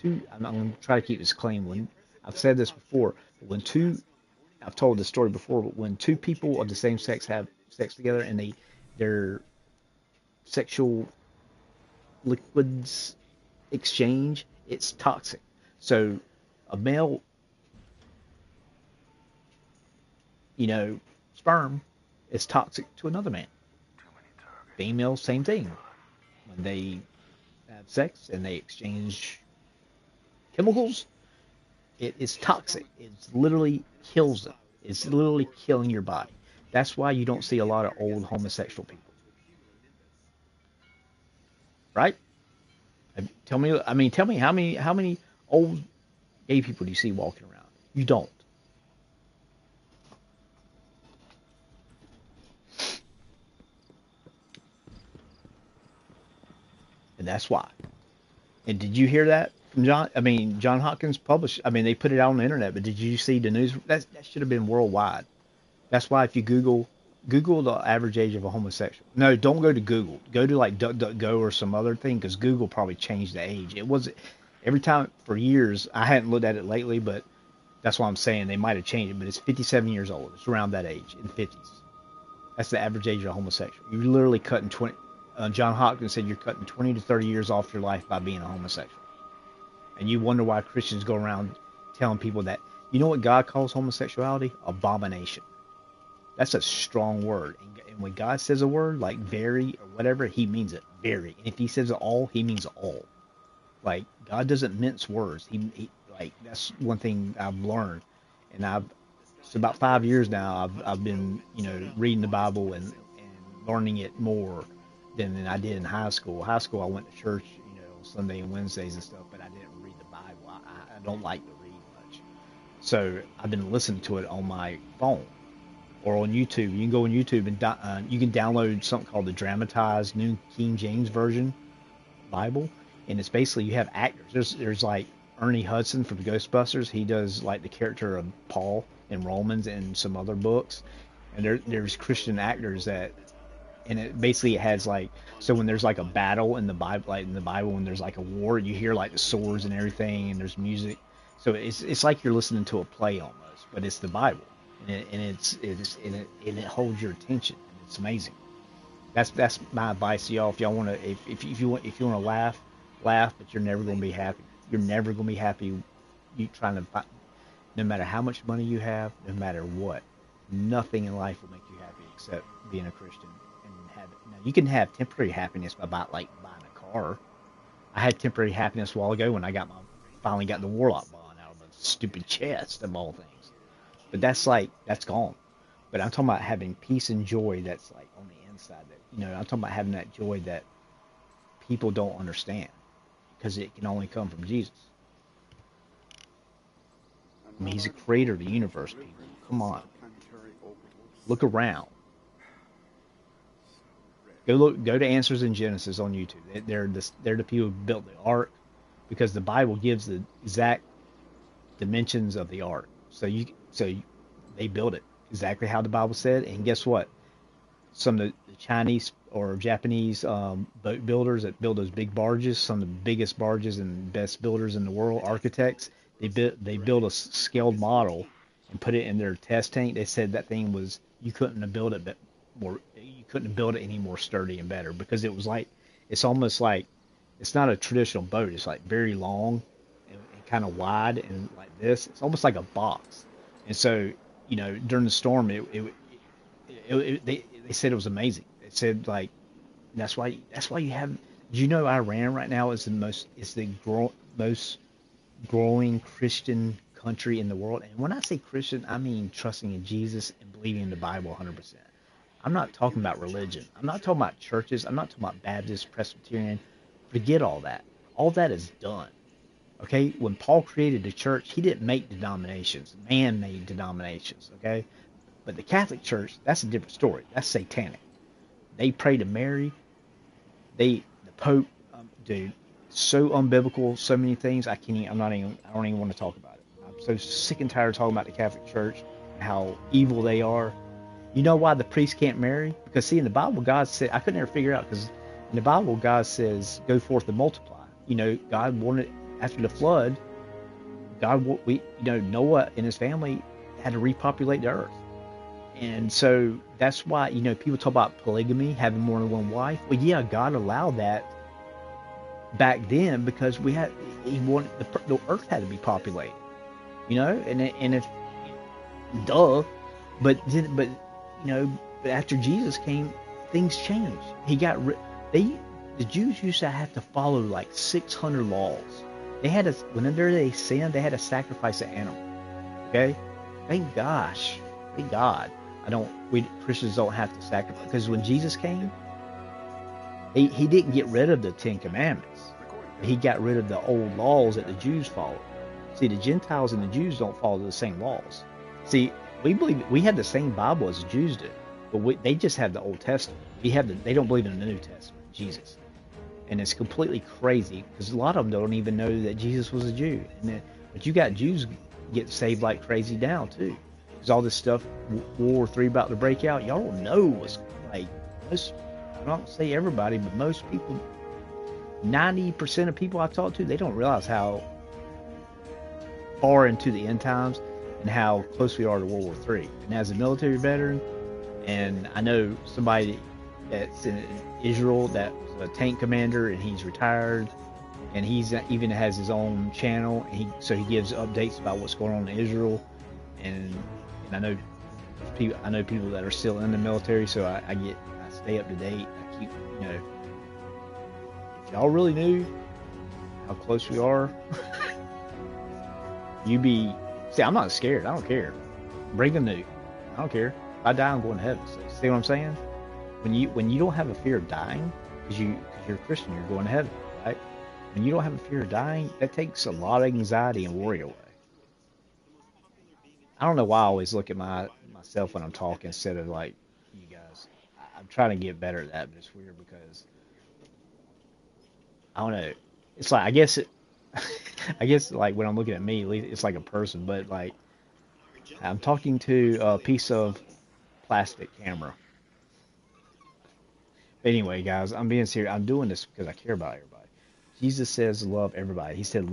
going to try to keep this clean. When I've said this before, I've told this story before, but when two people of the same sex have sex together and their sexual liquids exchange, it's toxic. So a male, sperm is toxic to another man. Female, same thing. When they have sex and they exchange chemicals, it is toxic. It literally kills them. It's literally killing your body. That's why you don't see a lot of old homosexual people. Right? Tell me how many old gay people do you see walking around? You don't. And that's why. And did you hear that from John? John Hopkins published. They put it out on the internet. But did you see the news? That should have been worldwide. That's why if you Google the average age of a homosexual. No, don't go to Google. Go to like DuckDuckGo or some other thing because Google probably changed the age. It was every time for years. I hadn't looked at it lately, but that's what I'm saying. They might have changed it, but it's 57 years old. It's around that age in the 50s. That's the average age of a homosexual. You're literally cutting 20. John Hopkins said you're cutting 20 to 30 years off your life by being a homosexual. And you wonder why Christians go around telling people that, you know what God calls homosexuality? Abomination. That's a strong word. And when God says a word like very or whatever, he means it very. And if he says all, he means all. Like, God doesn't mince words. He that's one thing I've learned. And it's about 5 years now I've been, reading the Bible and learning it more than I did in high school. High school I went to church, Sunday and Wednesdays and stuff, but I didn't read the Bible. I don't like to read much. So I've been listening to it on my phone or on YouTube. You can go on YouTube and you can download something called the Dramatized New King James Version Bible, and it's basically you have actors. There's like Ernie Hudson from Ghostbusters. He does like the character of Paul in Romans and some other books, and there's Christian actors that. And it basically has like, so when there's like a battle in the Bible, when there's like a war, you hear like the swords and everything, and there's music. So it's like you're listening to a play almost, but it's the Bible, and it holds your attention. It's amazing. That's my advice to y'all. If y'all want to, if you want to laugh, but you're never going to be happy. You're never going to be happy. You trying to find, no matter how much money you have, no matter what, nothing in life will make you happy except being a Christian. Now, you can have temporary happiness by buying a car. I had temporary happiness a while ago when I finally got the Warlock bond out of a stupid chest of all things. But that's gone. But I'm talking about having peace and joy that's like on the inside. I'm talking about having that joy that people don't understand because it can only come from Jesus. He's the creator of the universe, people. Come on. Look around. Go to Answers in Genesis on YouTube. They're the people who built the ark because the Bible gives the exact dimensions of the ark. So they built it exactly how the Bible said. And guess what? Some of the Chinese or Japanese boat builders that build those big barges, some of the biggest barges and best builders in the world, architects, they built a scaled model and put it in their test tank. They said that thing was you couldn't have built it any more sturdy and better because it's almost like it's not a traditional boat. It's like very long and kind of wide and like this. It's almost like a box. And so during the storm, they said it was amazing. They said like that's why Do you know Iran right now is most growing Christian country in the world? And when I say Christian, I mean trusting in Jesus and believing in the Bible 100%. I'm not talking about religion. I'm not talking about churches. I'm not talking about Baptist, Presbyterian. Forget all that. All that is done. Okay? When Paul created the church, he didn't make denominations. Man made denominations. Okay? But the Catholic Church, that's a different story. That's satanic. They pray to Mary. The Pope, dude, so unbiblical, so many things. I don't even want to talk about it. I'm so sick and tired of talking about the Catholic Church and how evil they are. You know why the priest can't marry? Because see, in the Bible, God said, I couldn't ever figure out, because in the Bible, God says, go forth and multiply. You know, God wanted, after the flood, Noah and his family had to repopulate the earth. And so that's why, people talk about polygamy, having more than one wife. Well, yeah, God allowed that back then because he wanted, the earth had to be populated, and if, duh, but but after Jesus came, things changed. The Jews used to have to follow like 600 laws. Whenever they sinned, they had to sacrifice an animal. Okay, thank God. We Christians don't have to sacrifice, because when Jesus came, he didn't get rid of the Ten Commandments. He got rid of the old laws that the Jews followed. See, the Gentiles and the Jews don't follow the same laws. See, we believe we have the same Bible as the Jews do, but they just have the Old Testament. They don't believe in the New Testament, Jesus. And it's completely crazy because a lot of them don't even know that Jesus was a Jew. But you got Jews get saved like crazy now too. Because all this stuff, World War III about to break out, y'all don't know what's like. I don't say everybody, but most people, 90% of people I talk to, they don't realize how far into the end times and how close we are to World War III. And as a military veteran, and I know somebody that's in Israel that was a tank commander, and he's retired, and he's even has his own channel, and he gives updates about what's going on in Israel, and I know people that are still in the military, so I stay up to date. I keep, if y'all really knew how close we are, see, I'm not scared. I don't care. Bring the nuke. I don't care. If I die, I'm going to heaven. So, see what I'm saying? When you don't have a fear of dying, because you're a Christian, you're going to heaven, right? When you don't have a fear of dying, that takes a lot of anxiety and worry away. I don't know why I always look at myself when I'm talking instead of like you guys. I'm trying to get better at that, but it's weird because I don't know. It's like I guess like when I'm looking at me, it's like a person, but like I'm talking to a piece of plastic camera. But anyway, guys, I'm being serious. I'm doing this because I care about everybody. Jesus says love everybody. He said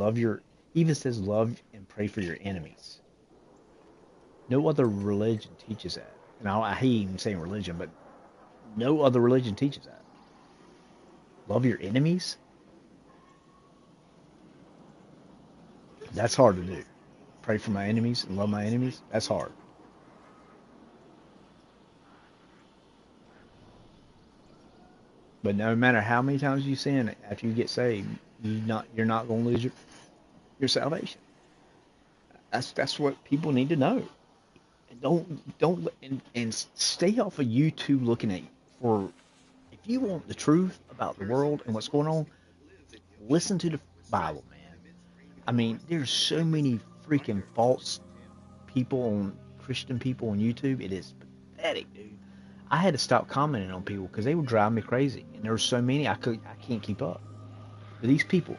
even says love and pray for your enemies. No other religion teaches that. And I hate even saying religion, but no other religion teaches that. Love your enemies? That's hard to do. Pray for my enemies and love my enemies? That's hard. But no matter how many times you sin, after you get saved, you're not going to lose your salvation. That's what people need to know. And stay off of YouTube looking at for, if you want the truth about the world and what's going on, listen to the Bible, man. I mean, there's so many freaking false Christian people on YouTube. It is pathetic, dude. I had to stop commenting on people because they would drive me crazy, and there were so many I can't keep up. But these people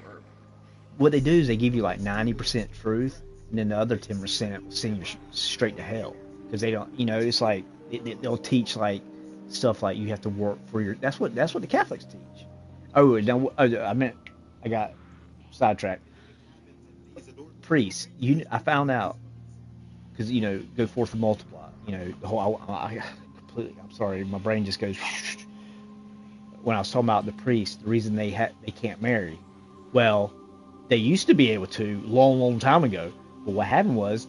what they do is they give you like 90% truth, and then the other 10% will send you straight to hell. Because they don't, it's like they'll teach like stuff like you have to work for your. That's what the Catholics teach. I got sidetracked. Priests, I found out because go forth and multiply. The whole. I completely. I'm sorry, my brain just goes. When I was talking about the priests, the reason they can't marry, well, they used to be able to long time ago. But what happened was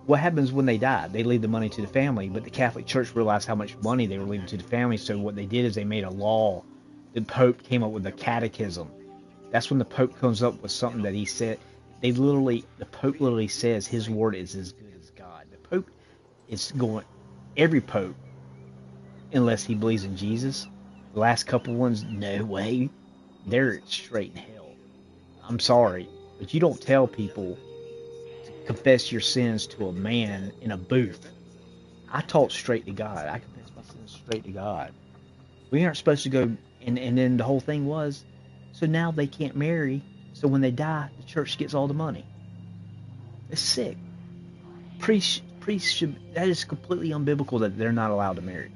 what happens when they die? They leave the money to the family, but the Catholic Church realized how much money they were leaving to the family, so what they did is they made a law the Pope came up with the catechism. That's when the Pope comes up with something that he said. The Pope literally says his word is as good as God. The Pope is going, every Pope, unless he believes in Jesus, the last couple ones, no way, they're straight in hell. I'm sorry, but you don't tell people to confess your sins to a man in a booth. I talk straight to God. I confess my sins straight to God. We aren't supposed to go, and then the whole thing was, so now they can't marry, so when they die, the church gets all the money. It's sick. Priests should, that is completely unbiblical that they're not allowed to marry.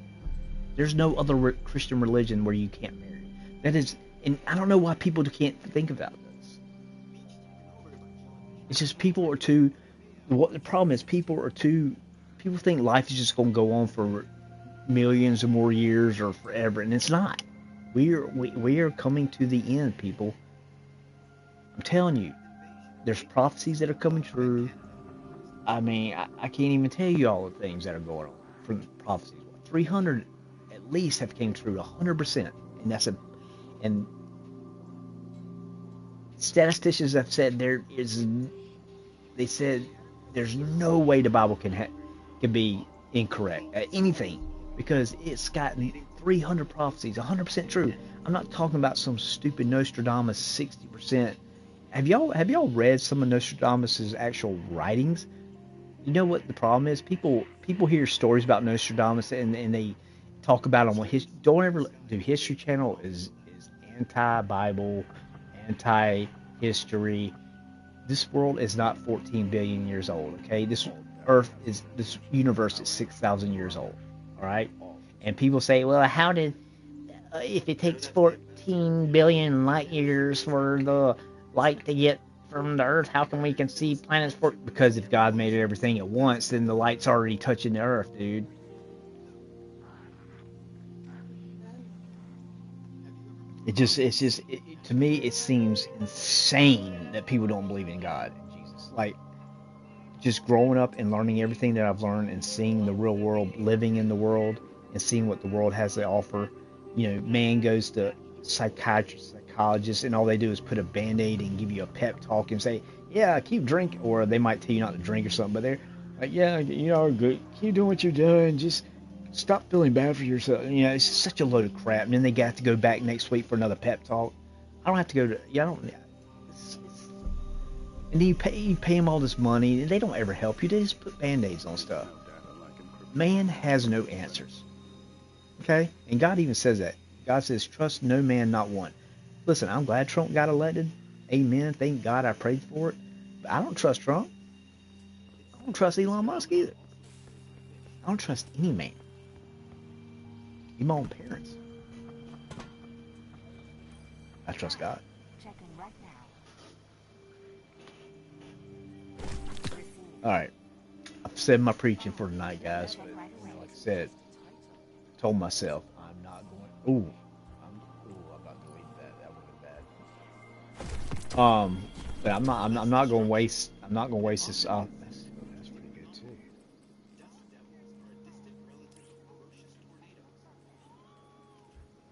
There's no other Christian religion where you can't marry. That is, and I don't know why people can't think about this. It's just people are too, what the problem is, people think life is just going to go on for millions or more years or forever, and it's not. We are coming to the end, people. I'm telling you, there's prophecies that are coming true. I mean, I can't even tell you all the things that are going on from prophecies. 300 at least have came true 100%, and and statisticians have said they said there's no way the Bible can be incorrect at anything, because it's gotten 300 prophecies 100% true. I'm not talking about some stupid Nostradamus 60%. Have y'all read some of Nostradamus's actual writings? You know what the problem is? People hear stories about Nostradamus and they talk about him. Don't ever do. History Channel is anti-Bible, anti-history. This world is not 14 billion years old. Okay, this universe is 6,000 years old. All right, and people say, well, how did if it takes 14 billion light years for the light to get from the Earth, how can we can see planets because if God made everything at once, then the light's already touching the Earth, dude. To me, it seems insane that people don't believe in God and Jesus. Like, just growing up and learning everything that I've learned and seeing the real world, living in the world, and seeing what the world has to offer. You know, man goes to psychiatrists, psychologists, and all they do is put a Band-Aid and give you a pep talk and say, yeah, keep drinking, or they might tell you not to drink or something, but they're like, yeah, you know, good, keep doing what you're doing, just stop feeling bad for yourself. You know, it's such a load of crap. And then they got to go back next week for another pep talk. I don't have to go to, yeah, I don't, and then you pay them all this money, and they don't ever help you. They just put Band-Aids on stuff. Man has no answers. Okay? And God even says that. God says, trust no man, not one. Listen, I'm glad Trump got elected. Amen. Thank God, I prayed for it. But I don't trust Trump. I don't trust Elon Musk either. I don't trust any man. Even my own parents. I trust God. Alright. I've said my preaching for tonight, guys. But like I said, told myself I'm not going. I'm about to delete that. That would be bad. But I'm not going to waste. I'm not going to waste this. That's pretty good too.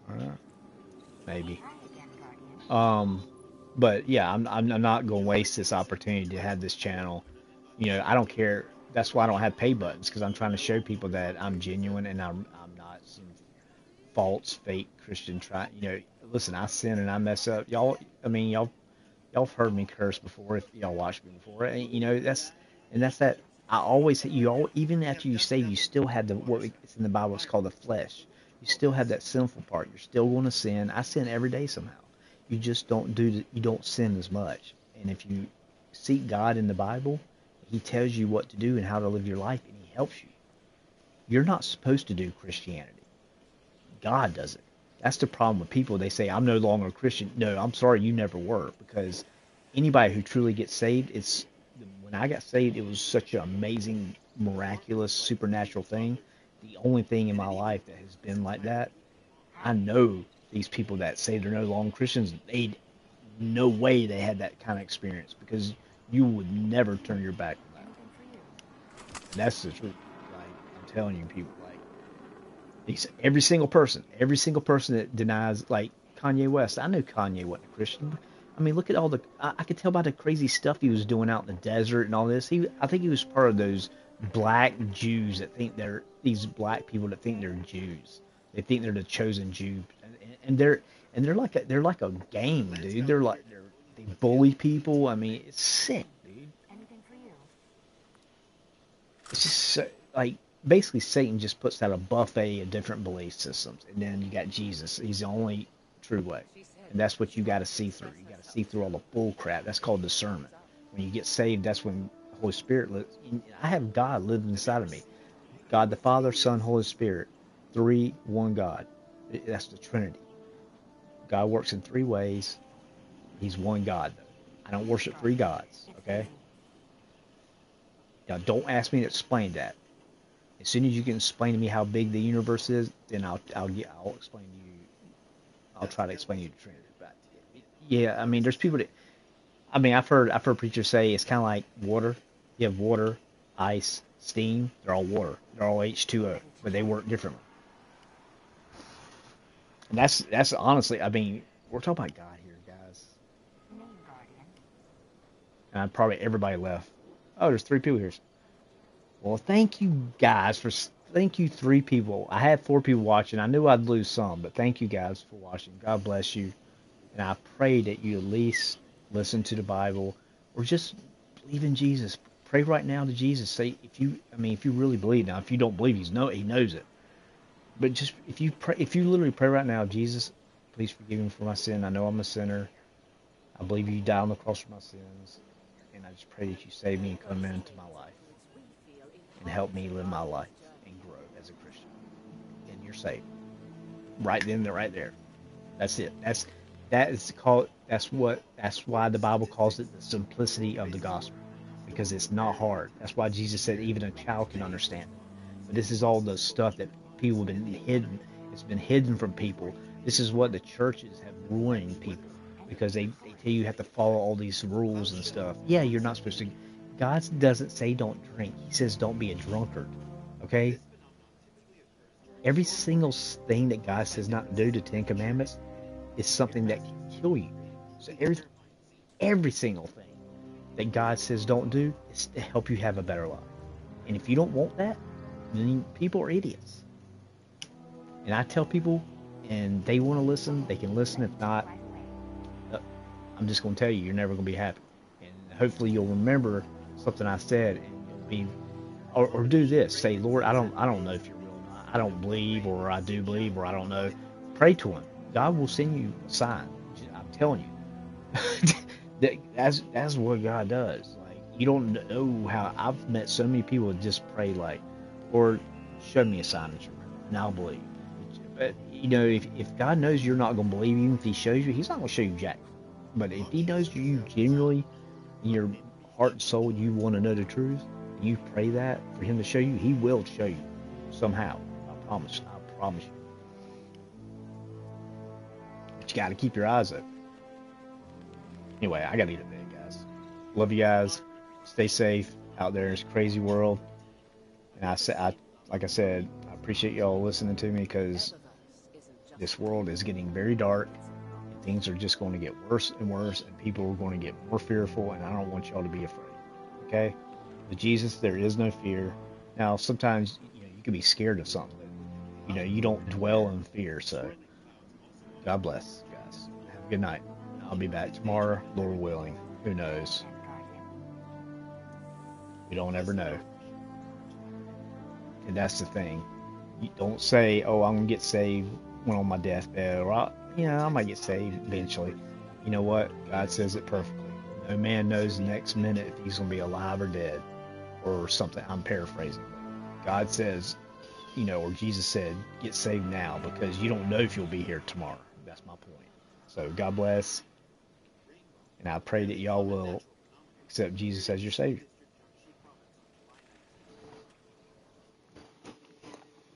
All right. Maybe. But yeah, I'm not going to waste this opportunity to have this channel. You know, I don't care. That's why I don't have pay buttons, because I'm trying to show people that I'm genuine and I'm not some false, fake Christian. You know, listen, I sin and I mess up. Y'all, I mean, y'all have heard me curse before if y'all watched me before. And, you know, that's that. I always, even after you save, you still have it's in the Bible. It's called the flesh. You still have that sinful part. You're still going to sin. I sin every day somehow. You just you don't sin as much. And if you seek God in the Bible, He tells you what to do and how to live your life, and He helps you. You're not supposed to do Christianity. God does it. That's the problem with people. They say, I'm no longer a Christian. No, I'm sorry, you never were, because anybody who truly gets saved, when I got saved, it was such an amazing, miraculous, supernatural thing. The only thing in my life that has been like that, I know these people that say they're no longer Christians, no way they had that kind of experience, because you would never turn your back on that. And that's the truth. Like, I'm telling you, people, like, every single person that denies, like, Kanye West. I know Kanye wasn't a Christian. I mean, look at all the. I could tell by the crazy stuff he was doing out in the desert and all this. I think he was part of those black Jews that think they're these black people that think they're Jews. They think they're the chosen Jew, and they're like a gang, dude. They bully people. I mean, it's sick, dude. It's just so, like basically Satan just puts out a buffet of different belief systems, and then you got Jesus. He's the only true way, and that's what you got to see through. You got to see through all the bull crap. That's called discernment. When you get saved, that's when the Holy Spirit lives. I have God living inside of me. God the Father, Son, Holy Spirit, three, one God. That's the Trinity. God works in three ways. He's one God. I don't worship three gods. Okay. Now, don't ask me to explain that. As soon as you can explain to me how big the universe is, then I'll explain to you. I'll try to explain to you the Trinity. But yeah, I mean, there's people that. I mean, I've heard preachers say it's kind of like water. You have water, ice, steam. They're all water. They're all H2O, but they work differently. And that's honestly. I mean, we're talking about God here, guys. And probably everybody left. Oh, there's 3 people here. Well, thank you guys thank you 3 people. I had 4 people watching. I knew I'd lose some, but thank you guys for watching. God bless you. And I pray that you at least listen to the Bible or just believe in Jesus. Pray right now to Jesus. Say if you really believe. Now, if you don't believe, he knows it. But just if you literally pray right now, Jesus, please forgive me for my sin. I know I'm a sinner. I believe you died on the cross for my sins. And I just pray that you save me and come into my life and help me live my life and grow as a Christian. And you're saved. Right then, right there. That's it. That's why the Bible calls it the simplicity of the gospel, because it's not hard. That's why Jesus said even a child can understand it. But this is all the stuff that people have been hidden. It's been hidden from people. This is what the churches have ruined people, because they tell you have to follow all these rules and stuff. Yeah, you're not supposed to. God doesn't say don't drink. He says don't be a drunkard. Okay? Every single thing that God says not to do, the 10 Commandments, is something that can kill you. So every single thing that God says don't do is to help you have a better life. And if you don't want that, then people are idiots. And I tell people, and they want to listen, they can listen. If not, I'm just going to tell you, you're never going to be happy. And hopefully you'll remember something I said, and you'll be, or do this. Say, Lord, I don't know if you're real or not. I don't believe, or I do believe, or I don't know. Pray to him. God will send you a sign. I'm telling you. that's what God does. Like, you don't know how I've met so many people that just pray like, Lord, show me a sign that you're real, and I'll believe. But you know, if God knows you're not going to believe, even if he shows you, he's not going to show you jack. But if he knows you genuinely, in your heart and soul, you want to know the truth, and you pray that for him to show you, he will show you somehow. I promise you. But you got to keep your eyes open. Anyway, I got to eat a bit, guys. Love you guys. Stay safe out there in this crazy world. And like I said, I appreciate y'all listening to me, because this world is getting very dark. And things are just going to get worse and worse, and people are going to get more fearful, and I don't want y'all to be afraid. Okay? With Jesus, there is no fear. Now, sometimes you can be scared of something, but you don't dwell in fear. So, God bless, guys. Have a good night. I'll be back tomorrow, Lord willing. Who knows? We don't ever know. And that's the thing. You don't say, "Oh, I'm gonna get saved when on my deathbed," or I might get saved eventually. You know what? God says it perfectly. No man knows the next minute if he's gonna be alive or dead, or something. I'm paraphrasing. God says, or Jesus said, get saved now, because you don't know if you'll be here tomorrow. That's my point. So God bless, and I pray that y'all will accept Jesus as your Savior.